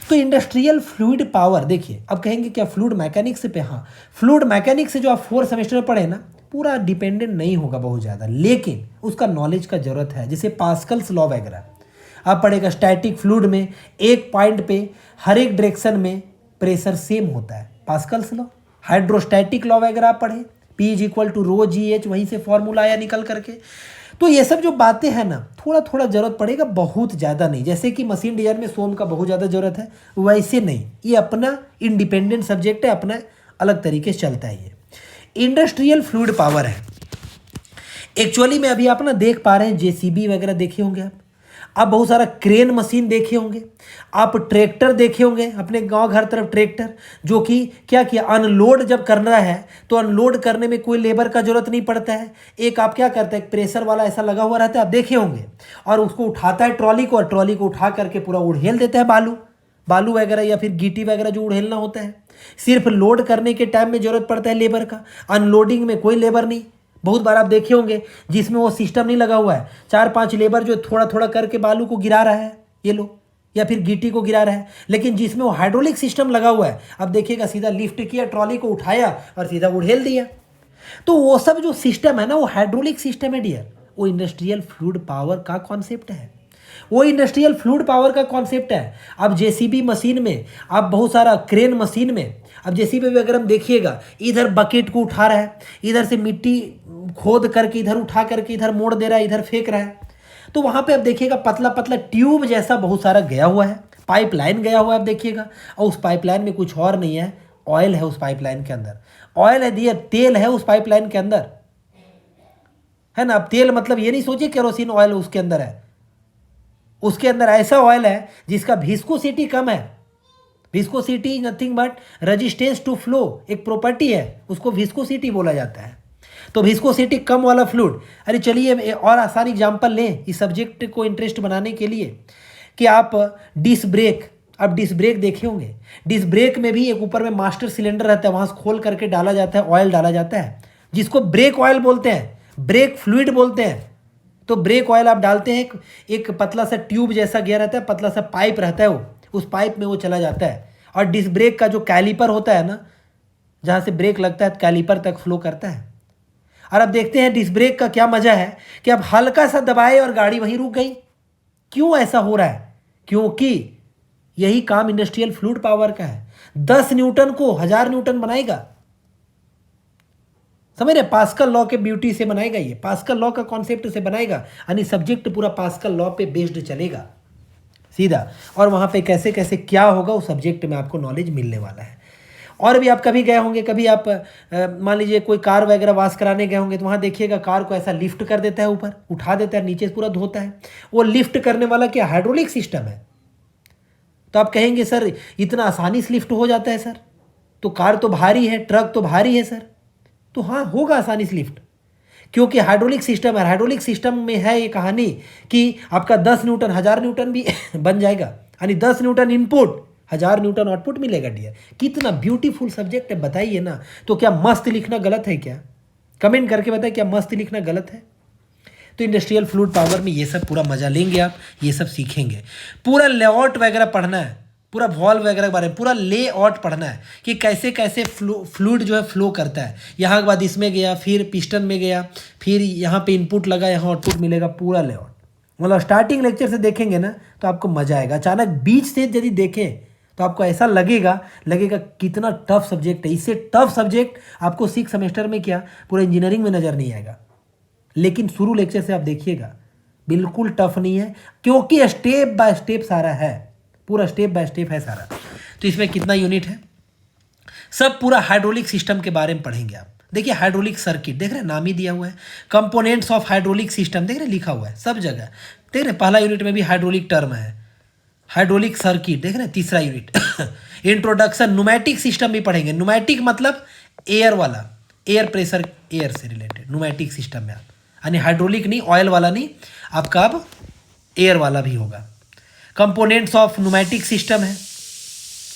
तो इंडस्ट्रियल फ्लूइड पावर, देखिए अब कहेंगे क्या फ्लूइड मैकेनिक्स पे, हाँ फ्लूइड मैकेनिक्स से जो आप 4 सेमेस्टर में पढ़े ना, पूरा डिपेंडेंट नहीं होगा बहुत ज़्यादा, लेकिन उसका नॉलेज का ज़रूरत है। जैसे पास्कल्स लॉ वगैरह आप पढ़ेगा, स्टैटिक फ्लूइड में एक पॉइंट पे हर एक डायरेक्शन में प्रेशर सेम होता है, पास्कल्स लॉ। हाइड्रोस्टैटिक लॉ वगैरह आप पढ़े, P = ρ/G/H, वहीं से फॉर्मूला आया निकल करके। तो ये सब जो बातें हैं ना, थोड़ा थोड़ा ज़रूरत पड़ेगा, बहुत ज़्यादा नहीं। जैसे कि मशीन डिजाइन में सोम का बहुत ज़्यादा ज़रूरत है, वैसे नहीं, ये अपना इंडिपेंडेंट सब्जेक्ट है, अपना अलग तरीके से चलता है। ये इंडस्ट्रियल फ्लूइड पावर है। एक्चुअली में अभी आप ना देख पा रहे हैं, JCB वगैरह देखे होंगे आप बहुत सारा क्रेन मशीन देखे होंगे, आप ट्रैक्टर देखे होंगे अपने गांव घर तरफ, ट्रैक्टर जो कि क्या किया, अनलोड जब करना है तो अनलोड करने में कोई लेबर का जरूरत नहीं पड़ता है। एक आप क्या करते हैं, एक प्रेशर वाला ऐसा लगा हुआ रहता है, आप देखे होंगे, और उसको उठाता है ट्रॉली को, और ट्रॉली को उठा करके पूरा उड़ेल देता है, बालू वगैरह या फिर गिट्टी वगैरह जो उड़ेलना होता है। सिर्फ लोड करने के टाइम में जरूरत पड़ता है लेबर का, अनलोडिंग में कोई लेबर नहीं। बहुत बार आप देखे होंगे जिसमें वो सिस्टम नहीं लगा हुआ है, 4-5 लेबर जो थोड़ा थोड़ा करके बालू को गिरा रहा है, ये लो, या फिर गिट्टी को गिरा रहा है, लेकिन जिसमें वो हाइड्रोलिक सिस्टम लगा हुआ है, अब देखिएगा सीधा लिफ्ट किया, ट्रॉली को उठाया और सीधा उड़ेल दिया। तो वो सब जो सिस्टम है ना, वो हाइड्रोलिक सिस्टम है डियर, वो इंडस्ट्रियल फ्लूइड पावर का कॉन्सेप्ट है, वो इंडस्ट्रियल फ्लूइड पावर का कॉन्सेप्ट है। अब JCB मशीन में, आप बहुत सारा क्रेन मशीन में, अब JCB भी अगर हम देखिएगा, इधर बकेट को उठा रहा है, इधर से मिट्टी खोद करके इधर उठा करके इधर मोड़ दे रहा है, इधर फेंक रहा है, तो वहाँ पे आप देखिएगा पतला पतला ट्यूब जैसा बहुत सारा गया हुआ है, पाइपलाइन गया हुआ है, आप देखिएगा, और उस पाइपलाइन में कुछ और नहीं है, ऑयल है उस पाइपलाइन के अंदर, ऑयल है दिया, तेल है उस पाइपलाइन के अंदर, है ना। अब तेल मतलब ये नहीं सोचिए केरोसिन ऑयल उसके अंदर है, उसके अंदर ऐसा ऑयल है जिसका विस्कोसिटी कम है। Viscosity nothing but resistance to flow, एक प्रॉपर्टी है, उसको विस्कोसिटी बोला जाता है। तो विस्कोसिटी कम वाला फ्लूइड, अरे चलिए और आसान एग्जांपल लें इस सब्जेक्ट को इंटरेस्ट बनाने के लिए, कि आप डिस्क ब्रेक, आप डिस्क ब्रेक देखे होंगे, डिस्क ब्रेक में भी एक ऊपर में मास्टर सिलेंडर रहता है, वहाँ से खोल करके डाला जाता है, ऑयल डाला जाता है, जिसको ब्रेक ऑयल बोलते हैं, ब्रेक फ्लूइड बोलते हैं। तो ब्रेक ऑयल आप डालते हैं, एक पतला सा ट्यूब जैसा गया रहता है, पतला सा पाइप रहता है, वो उस पाइप में वो चला जाता है, और डिस्क ब्रेक का जो कैलिपर होता है ना, जहाँ से ब्रेक लगता है कैलिपर तक फ्लो करता है। और अब देखते हैं डिस्क ब्रेक का क्या मजा है कि अब हल्का सा दबाए और गाड़ी वहीं रुक गई। क्यों ऐसा हो रहा है? क्योंकि यही काम इंडस्ट्रियल फ्लूइड पावर का है। 10 न्यूटन को 1000 न्यूटन बनाएगा, समझ रहे? पास्कल लॉ के ब्यूटी से बनाएगा, ये पास्कल लॉ का कॉन्सेप्ट से बनाएगा, यानी सब्जेक्ट पूरा पास्कल लॉ पे बेस्ड चलेगा सीधा, और वहाँ पे कैसे कैसे क्या होगा उस सब्जेक्ट में आपको नॉलेज मिलने वाला है। और भी आप कभी गए होंगे, कभी आप मान लीजिए कोई कार वगैरह वॉश कराने गए होंगे, तो वहाँ देखिएगा कार को ऐसा लिफ्ट कर देता है, ऊपर उठा देता है, नीचे से पूरा धोता है। वो लिफ्ट करने वाला क्या हाइड्रोलिक सिस्टम है। तो आप कहेंगे सर इतना आसानी से लिफ्ट हो जाता है सर, तो कार तो भारी है, ट्रक तो भारी है सर, तो हाँ होगा आसानी से लिफ्ट, क्योंकि हाइड्रोलिक सिस्टम है। हाइड्रोलिक सिस्टम में है ये कहानी कि आपका 10 न्यूटन 1000 न्यूटन भी बन जाएगा, यानी 10 न्यूटन इनपुट 1000 न्यूटन आउटपुट मिलेगा डियर। कितना ब्यूटीफुल सब्जेक्ट है, बताइए ना। तो क्या मस्त लिखना गलत है क्या? कमेंट करके बताइए, क्या मस्त लिखना गलत है? तो इंडस्ट्रियल फ्लूइड पावर में ये सब पूरा मजा लेंगे आप, ये सब सीखेंगे। पूरा लेआउट वगैरह पढ़ना है, पूरा वॉल्व वगैरह के बारे में पूरा लेआउट पढ़ना है कि कैसे कैसे फ्लूइड जो है फ्लो करता है। यहाँ के बाद इसमें गया, फिर पिस्टन में गया, फिर यहाँ पे इनपुट लगा, यहाँ आउटपुट मिलेगा, पूरा लेआउट। मतलब स्टार्टिंग लेक्चर से देखेंगे ना तो आपको मजा आएगा। अचानक बीच से यदि देखें तो आपको ऐसा लगेगा कितना टफ सब्जेक्ट है। इससे टफ सब्जेक्ट आपको 6 सेमेस्टर में क्या पूरा इंजीनियरिंग में नज़र नहीं आएगा, लेकिन शुरू लेक्चर से आप देखिएगा बिल्कुल टफ नहीं है, क्योंकि स्टेप बाय स्टेप सारा है, पूरा स्टेप बाय स्टेप है सारा। तो इसमें कितना यूनिट है, सब पूरा हाइड्रोलिक सिस्टम के बारे में पढ़ेंगे आप। देखिए हाइड्रोलिक सर्किट देख रहे हैं, नाम ही दिया हुआ है। कंपोनेंट्स ऑफ हाइड्रोलिक सिस्टम देख रहे हैं, लिखा हुआ है सब जगह। देख रहे हैं पहला यूनिट में भी हाइड्रोलिक टर्म है, हाइड्रोलिक सर्किट देख रहे हैं तीसरा यूनिट। इंट्रोडक्शन, न्यूमैटिक सिस्टम भी पढ़ेंगे। न्यूमैटिक मतलब एयर वाला, एयर प्रेशर, एयर से रिलेटेड न्यूमैटिक सिस्टम में आप, यानी हाइड्रोलिक नहीं, ऑयल वाला नहीं, आपका अब एयर वाला भी होगा। कंपोनेंट्स ऑफ न्यूमैटिक सिस्टम है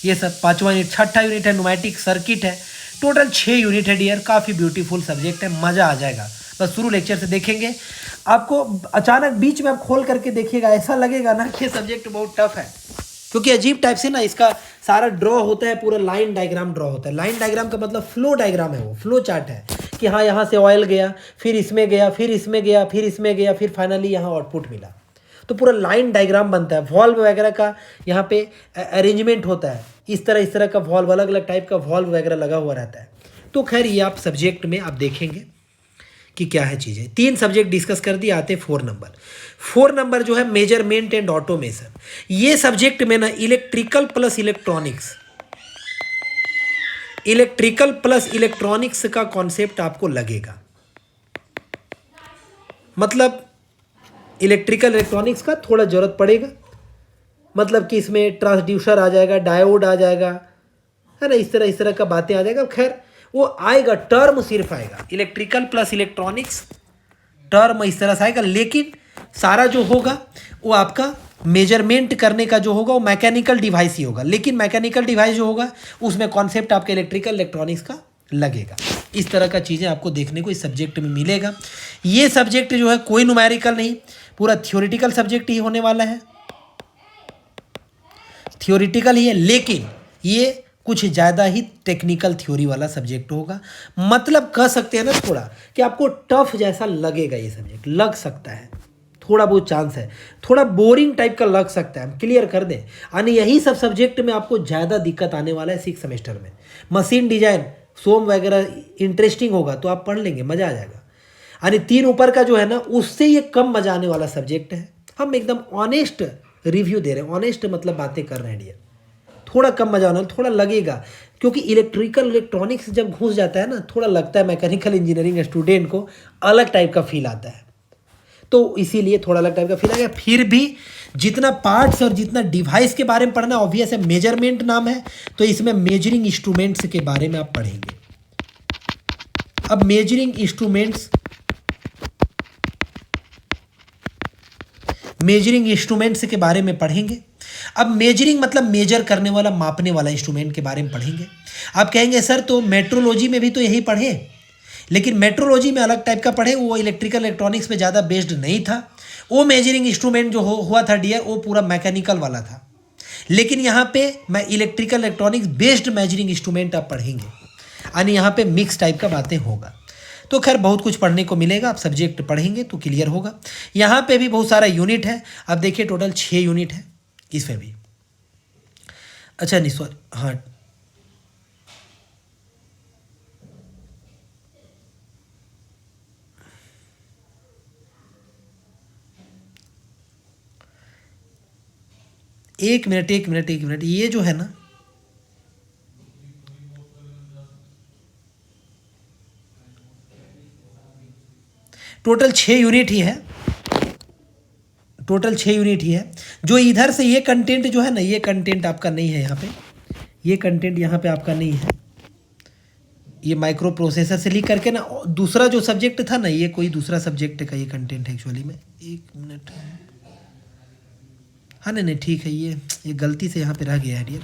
ये सब। पांचवा यूनिट, छठा यूनिट है न्यूमैटिक सर्किट है। टोटल 6 यूनिट है डियर, काफ़ी ब्यूटीफुल सब्जेक्ट है, मज़ा आ जाएगा। बस शुरू लेक्चर से देखेंगे, आपको अचानक बीच में आप खोल करके देखिएगा, ऐसा लगेगा ना कि सब्जेक्ट बहुत टफ है, क्योंकि अजीब टाइप से ना इसका सारा ड्रॉ होता है, पूरा लाइन डायग्राम ड्रॉ होता है। लाइन डायग्राम का मतलब फ्लो डायग्राम है, वो फ्लो चार्ट है कि हाँ यहाँ से ऑयल गया, फिर इसमें गया, फिर इसमें गया, फिर इसमें गया, फिर फाइनली यहाँ आउटपुट मिला। तो पूरा लाइन डायग्राम बनता है। वॉल्व वगैरह का यहाँ पे अरेंजमेंट होता है, इस तरह का वॉल्व, अलग अलग टाइप का वॉल्व वगैरह लगा हुआ रहता है। तो खैर ये आप सब्जेक्ट में आप देखेंगे कि क्या है चीज़ें। 3 सब्जेक्ट डिस्कस कर दिए, आते 4 नंबर। 4 नंबर जो है मेजरमेंट एंड ऑटोमेशन। ये सब्जेक्ट में ना electrical plus electronics, electrical plus electronics का कॉन्सेप्ट आपको लगेगा। मतलब इलेक्ट्रिकल इलेक्ट्रॉनिक्स का थोड़ा ज़रूरत पड़ेगा, मतलब कि इसमें ट्रांसड्यूसर आ जाएगा, डायोड आ जाएगा, है ना, इस तरह का बातें आ जाएगा। खैर वो आएगा, टर्म सिर्फ आएगा, इलेक्ट्रिकल प्लस इलेक्ट्रॉनिक्स टर्म इस तरह से आएगा। लेकिन सारा जो होगा वो आपका मेजरमेंट करने का जो होगा वो मैकेनिकल डिवाइस ही होगा। लेकिन मैकेनिकल डिवाइस जो होगा उसमें कॉन्सेप्ट आपका इलेक्ट्रिकल इलेक्ट्रॉनिक्स का लगेगा। इस तरह का चीज़ें आपको देखने को इस सब्जेक्ट में मिलेगा। ये सब्जेक्ट जो है कोई न्यूमेरिकल नहीं, पूरा थियोरिटिकल सब्जेक्ट ही होने वाला है, थियोरिटिकल ही है, लेकिन ये कुछ ज़्यादा ही टेक्निकल थ्योरी वाला सब्जेक्ट होगा। मतलब कह सकते हैं ना थोड़ा कि आपको टफ जैसा लगेगा, ये सब्जेक्ट लग सकता है, थोड़ा बहुत चांस है, थोड़ा बोरिंग टाइप का लग सकता है, हम क्लियर कर दें। यानी यही सब सब्जेक्ट में आपको ज़्यादा दिक्कत आने वाला है 6 सेमेस्टर में। मशीन डिजाइन, सोम वगैरह इंटरेस्टिंग होगा तो आप पढ़ लेंगे, मज़ा आ जाएगा। यानी 3 ऊपर का जो है ना उससे ये कम मजा आने वाला सब्जेक्ट है। हम एकदम ऑनेस्ट रिव्यू दे रहे हैं, ऑनेस्ट मतलब बातें कर रहे हैं डियर। थोड़ा कम मजा आना, थोड़ा लगेगा, क्योंकि इलेक्ट्रिकल इलेक्ट्रॉनिक्स जब घुस जाता है ना, थोड़ा लगता है मैकेनिकल इंजीनियरिंग स्टूडेंट को अलग टाइप का फील आता है, तो इसीलिए थोड़ा अलग टाइप का फील आएगा। फिर भी जितना पार्ट्स और जितना डिवाइस के बारे में पढ़ना ऑब्वियस है, मेजरमेंट नाम है तो इसमें मेजरिंग इंस्ट्रूमेंट्स के बारे में आप पढ़ेंगे। अब मेजरिंग इंस्ट्रूमेंट्स के बारे में पढ़ेंगे। अब मेजरिंग मतलब मेजर करने वाला, मापने वाला इंस्ट्रूमेंट के बारे में पढ़ेंगे। आप कहेंगे सर तो मेट्रोलॉजी में भी तो यही पढ़े, लेकिन मेट्रोलॉजी में अलग टाइप का पढ़े, वो इलेक्ट्रिकल इलेक्ट्रॉनिक्स पे ज़्यादा बेस्ड नहीं था। वो मेजरिंग इंस्ट्रूमेंट जो हुआ था डियर वो पूरा मैकेनिकल वाला था। लेकिन यहाँ पे मैं electrical electronics based measuring instrument आप पढ़ेंगे, यानी यहाँ पे मिक्स टाइप का बातें होगा। तो खैर बहुत कुछ पढ़ने को मिलेगा, आप सब्जेक्ट पढ़ेंगे तो क्लियर होगा। यहाँ पे भी बहुत सारा यूनिट है। अब देखिए टोटल 6 यूनिट है इसमें भी। अच्छा नहीं सॉरी, हाँ एक मिनट, ये जो है ना टोटल 6 यूनिट ही है, टोटल 6 यूनिट ही है। जो इधर से ये कंटेंट जो है ना, ये कंटेंट आपका नहीं है यहाँ पे, ये कंटेंट यहाँ पे आपका नहीं है। ये माइक्रो प्रोसेसर से लिख करके ना दूसरा जो सब्जेक्ट था ना, ये कोई दूसरा सब्जेक्ट का ये कंटेंट है एक्चुअली में। एक मिनट, हाँ नहीं ठीक है, ये गलती से यहाँ पे रह गया है डियर।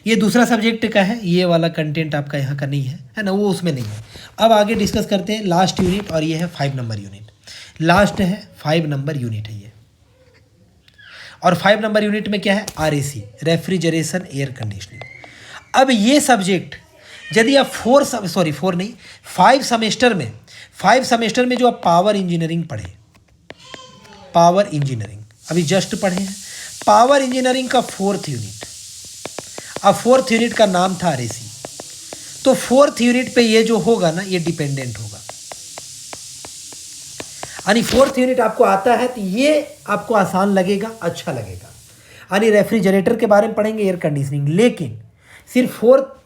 ये दूसरा सब्जेक्ट का है, ये वाला कंटेंट आपका यहाँ का नहीं है ना, वो उसमें नहीं है। अब आगे डिस्कस करते हैं लास्ट यूनिट, और ये है 5 नंबर यूनिट। लास्ट है 5 नंबर यूनिट है ये। और 5 नंबर यूनिट में क्या है, RAC, रेफ्रिजरेशन एयर कंडीशनिंग। अब ये सब्जेक्ट यदि आप 5 सेमेस्टर में जो आप पावर इंजीनियरिंग पढ़े, पावर इंजीनियरिंग अभी जस्ट पढ़े हैं, पावर इंजीनियरिंग का 4th यूनिट। अब 4th यूनिट का नाम था RAC, तो 4th यूनिट पे ये जो होगा ना ये डिपेंडेंट होगा। यानी 4th यूनिट आपको आता है तो ये आपको आसान लगेगा, अच्छा लगेगा। यानी रेफ्रिजरेटर के बारे में पढ़ेंगे, एयर कंडीशनिंग, लेकिन सिर्फ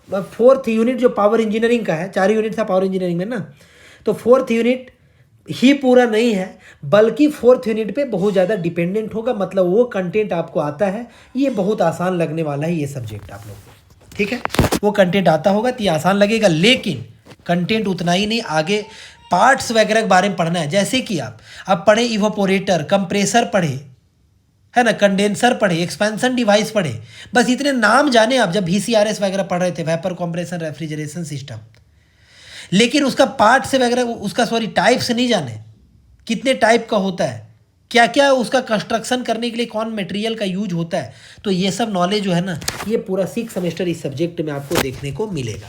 फोर्थ यूनिट जो पावर इंजीनियरिंग का है, 4 यूनिट था पावर इंजीनियरिंग में ना, तो फोर्थ यूनिट ही पूरा नहीं है, बल्कि फोर्थ यूनिट पे बहुत ज़्यादा डिपेंडेंट होगा। मतलब वो कंटेंट आपको आता है, ये बहुत आसान लगने वाला है ये सब्जेक्ट आप लोग को, ठीक है। वो कंटेंट आता होगा तो ये आसान लगेगा, लेकिन कंटेंट उतना ही नहीं, आगे पार्ट्स वगैरह के बारे में पढ़ना है। जैसे कि आप पढ़े इवापोरेटर, कंप्रेसर पढ़े, है ना, कंडेंसर पढ़े, एक्सपेंशन डिवाइस पढ़े, बस इतने नाम जाने आप जब VCRS वगैरह पढ़ रहे थे, वेपर कंप्रेशन रेफ्रिजरेशन सिस्टम, लेकिन उसका पार्ट से वगैरह उसका टाइप्स नहीं जाने, कितने टाइप का होता है, क्या क्या उसका कंस्ट्रक्शन करने के लिए कौन मटेरियल का यूज होता है। तो ये सब नॉलेज जो है ना, ये पूरा 6 सेमेस्टर इस सब्जेक्ट में आपको देखने को मिलेगा,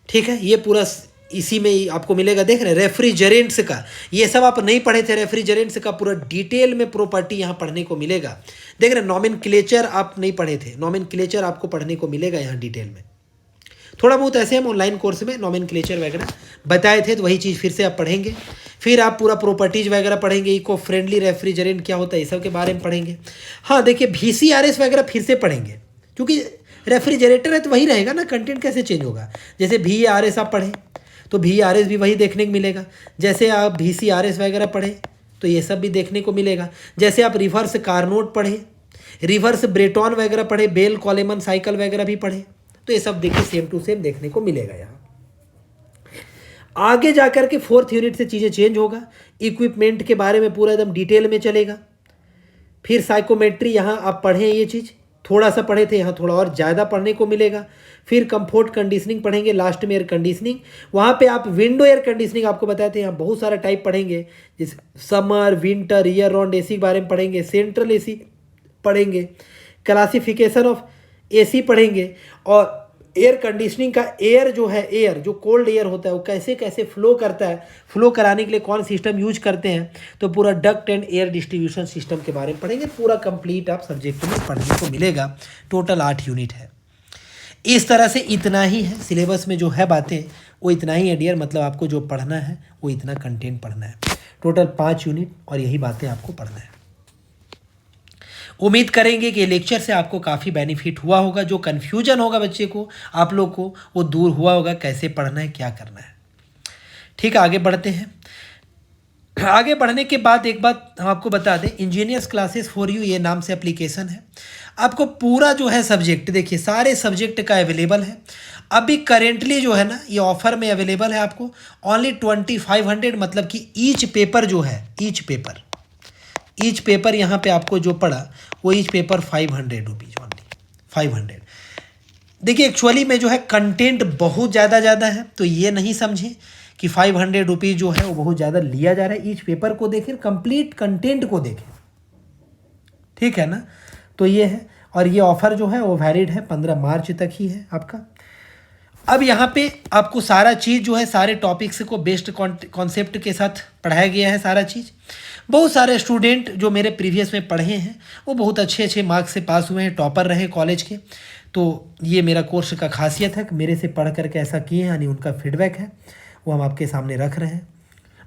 ठीक है। ये पूरा इसी में ही आपको मिलेगा। देख रहे हैं रेफ्रिजरेंट्स का, ये सब आप नहीं पढ़े थे, रेफ्रिजरेंट्स का पूरा डिटेल में प्रॉपर्टी यहाँ पढ़ने को मिलेगा। देख रहे हैं नॉमेनक्लेचर आप नहीं पढ़े थे, नॉमेनक्लेचर आपको पढ़ने को मिलेगा यहाँ डिटेल में। थोड़ा बहुत ऐसे हम ऑनलाइन कोर्स में नॉमेनक्लेचर वगैरह बताए थे, तो वही चीज़ फिर से आप पढ़ेंगे। फिर आप पूरा प्रॉपर्टीज वगैरह पढ़ेंगे, इको फ्रेंडली रेफ्रिजरेंट क्या होता है, ये सब के बारे में पढ़ेंगे। हाँ देखिए VCRS वगैरह फिर से पढ़ेंगे, क्योंकि रेफ्रिजरेटर है तो वही रहेगा ना, कंटेंट कैसे चेंज होगा। जैसे VARS आप पढ़ें तो VARS भी वही देखने को मिलेगा, जैसे आप VCRS वगैरह पढ़ें तो ये सब भी देखने को मिलेगा। जैसे आप रिवर्स कार्नोट पढ़े, रिवर्स ब्रेटॉन वगैरह पढ़े, बेल कॉलेमन साइकिल वगैरह भी पढ़े, तो ये सब देखिए सेम टू सेम देखने को मिलेगा। यहाँ आगे जाकर के फोर्थ यूनिट से चीज़ें चेंज होगा, इक्विपमेंट के बारे में पूरा एकदम डिटेल में चलेगा। फिर साइकोमेट्री, यहाँ आप पढ़ें ये चीज़, थोड़ा सा पढ़े थे, यहाँ थोड़ा और ज़्यादा पढ़ने को मिलेगा। फिर कंफर्ट कंडीशनिंग पढ़ेंगे, लास्ट में एयर कंडीशनिंग। वहाँ पे आप विंडो एयर कंडीशनिंग आपको बताए थे, यहाँ बहुत सारा टाइप पढ़ेंगे, जैसे summer, winter, year round AC के बारे में पढ़ेंगे, सेंट्रल AC पढ़ेंगे, क्लासिफिकेशन ऑफ AC पढ़ेंगे, और एयर कंडीशनिंग का एयर जो है, एयर जो कोल्ड एयर होता है वो कैसे कैसे फ्लो करता है, फ्लो कराने के लिए कौन सिस्टम यूज करते हैं, तो पूरा duct and air distribution system के बारे में पढ़ेंगे। पूरा कंप्लीट आप सब्जेक्ट में पढ़ने को मिलेगा। टोटल 8 यूनिट है। इस तरह से इतना ही है सिलेबस में जो है बातें, वो इतना ही है डियर। मतलब आपको जो पढ़ना है वो इतना कंटेंट पढ़ना है। टोटल 5 यूनिट और यही बातें आपको पढ़ना है। उम्मीद करेंगे कि लेक्चर से आपको काफ़ी बेनिफिट हुआ होगा। जो कन्फ्यूजन होगा बच्चे को, आप लोग को, वो दूर हुआ होगा, कैसे पढ़ना है, क्या करना है। ठीक है, आगे बढ़ते हैं। आगे बढ़ने के बाद एक बात हम आपको बता दें, इंजीनियर्स क्लासेस फॉर यू ये नाम से एप्लीकेशन है। आपको पूरा जो है सब्जेक्ट, देखिए सारे सब्जेक्ट का अवेलेबल है। अभी करेंटली जो है ना, ये ऑफर में अवेलेबल है आपको ओनली 2500, मतलब कि ईच पेपर जो है, ईच पेपर यहाँ पे आपको जो पड़ा वो ईच पेपर 500 रुपीज़ ओनली, 500। देखिए एक्चुअली में जो है कंटेंट बहुत ज़्यादा है, तो ये नहीं समझें कि 500 रुपीज़ जो है वो बहुत ज़्यादा लिया जा रहा है। ईच पेपर को देखें, कंप्लीट कंटेंट को देखें, ठीक है ना। तो ये है, और ये ऑफ़र जो है वो वैलिड है 15 मार्च तक ही है आपका। अब यहाँ पे आपको सारा चीज़ जो है, सारे टॉपिक्स को बेस्ड कॉन्सेप्ट के साथ पढ़ाया गया है सारा चीज़। बहुत सारे स्टूडेंट जो मेरे प्रीवियस में पढ़े हैं वो बहुत अच्छे मार्क्स से पास हुए हैं, टॉपर रहे कॉलेज के। तो ये मेरा कोर्स का खासियत है कि मेरे से पढ़ करके ऐसा किए हैं, यानी उनका फीडबैक है वो हम आपके सामने रख रहे हैं।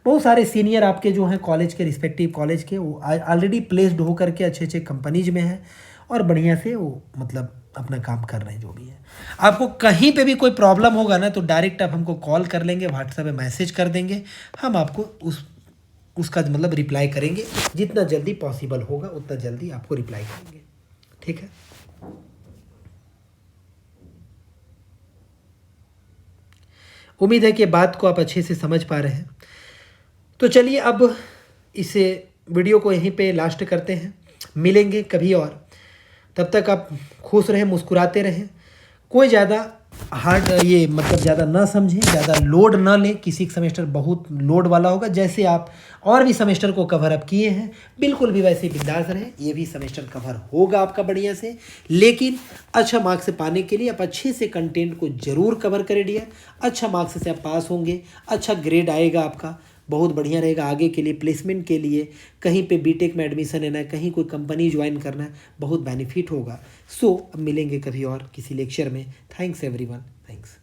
बहुत सारे सीनियर आपके जो हैं कॉलेज के, रिस्पेक्टिव कॉलेज के, वो ऑलरेडी प्लेस्ड होकर के अच्छे कंपनीज में हैं और बढ़िया से वो मतलब अपना काम कर रहे हैं जो भी है। आपको कहीं पे भी कोई प्रॉब्लम होगा ना, तो डायरेक्ट आप हमको कॉल कर लेंगे, व्हाट्सएप पे मैसेज कर देंगे, हम आपको उसका मतलब रिप्लाई करेंगे। जितना जल्दी पॉसिबल होगा उतना जल्दी आपको रिप्लाई करेंगे, ठीक है। उम्मीद है कि बात को आप अच्छे से समझ पा रहे हैं। तो चलिए अब इसे वीडियो को यहीं पे लास्ट करते हैं, मिलेंगे कभी और। तब तक आप खुश रहें, मुस्कुराते रहें। कोई ज़्यादा हार्ड ये मतलब ज़्यादा ना समझें, ज़्यादा लोड ना लें। किसी सेमेस्टर बहुत लोड वाला होगा, जैसे आप और भी सेमेस्टर को कवर अप किए हैं बिल्कुल भी वैसे बिंदास रहें। ये भी सेमेस्टर कवर होगा आपका बढ़िया से, लेकिन अच्छा मार्क्स पाने के लिए आप अच्छे से कंटेंट को ज़रूर कवर करें डियर। अच्छा मार्क्स से आप पास होंगे, अच्छा ग्रेड आएगा आपका, बहुत बढ़िया रहेगा आगे के लिए, प्लेसमेंट के लिए, कहीं पे बीटेक में एडमिशन लेना है, कहीं कोई कंपनी ज्वाइन करना है, बहुत बेनिफिट होगा। सो अब मिलेंगे कभी और किसी लेक्चर में। Thanks everyone, thanks.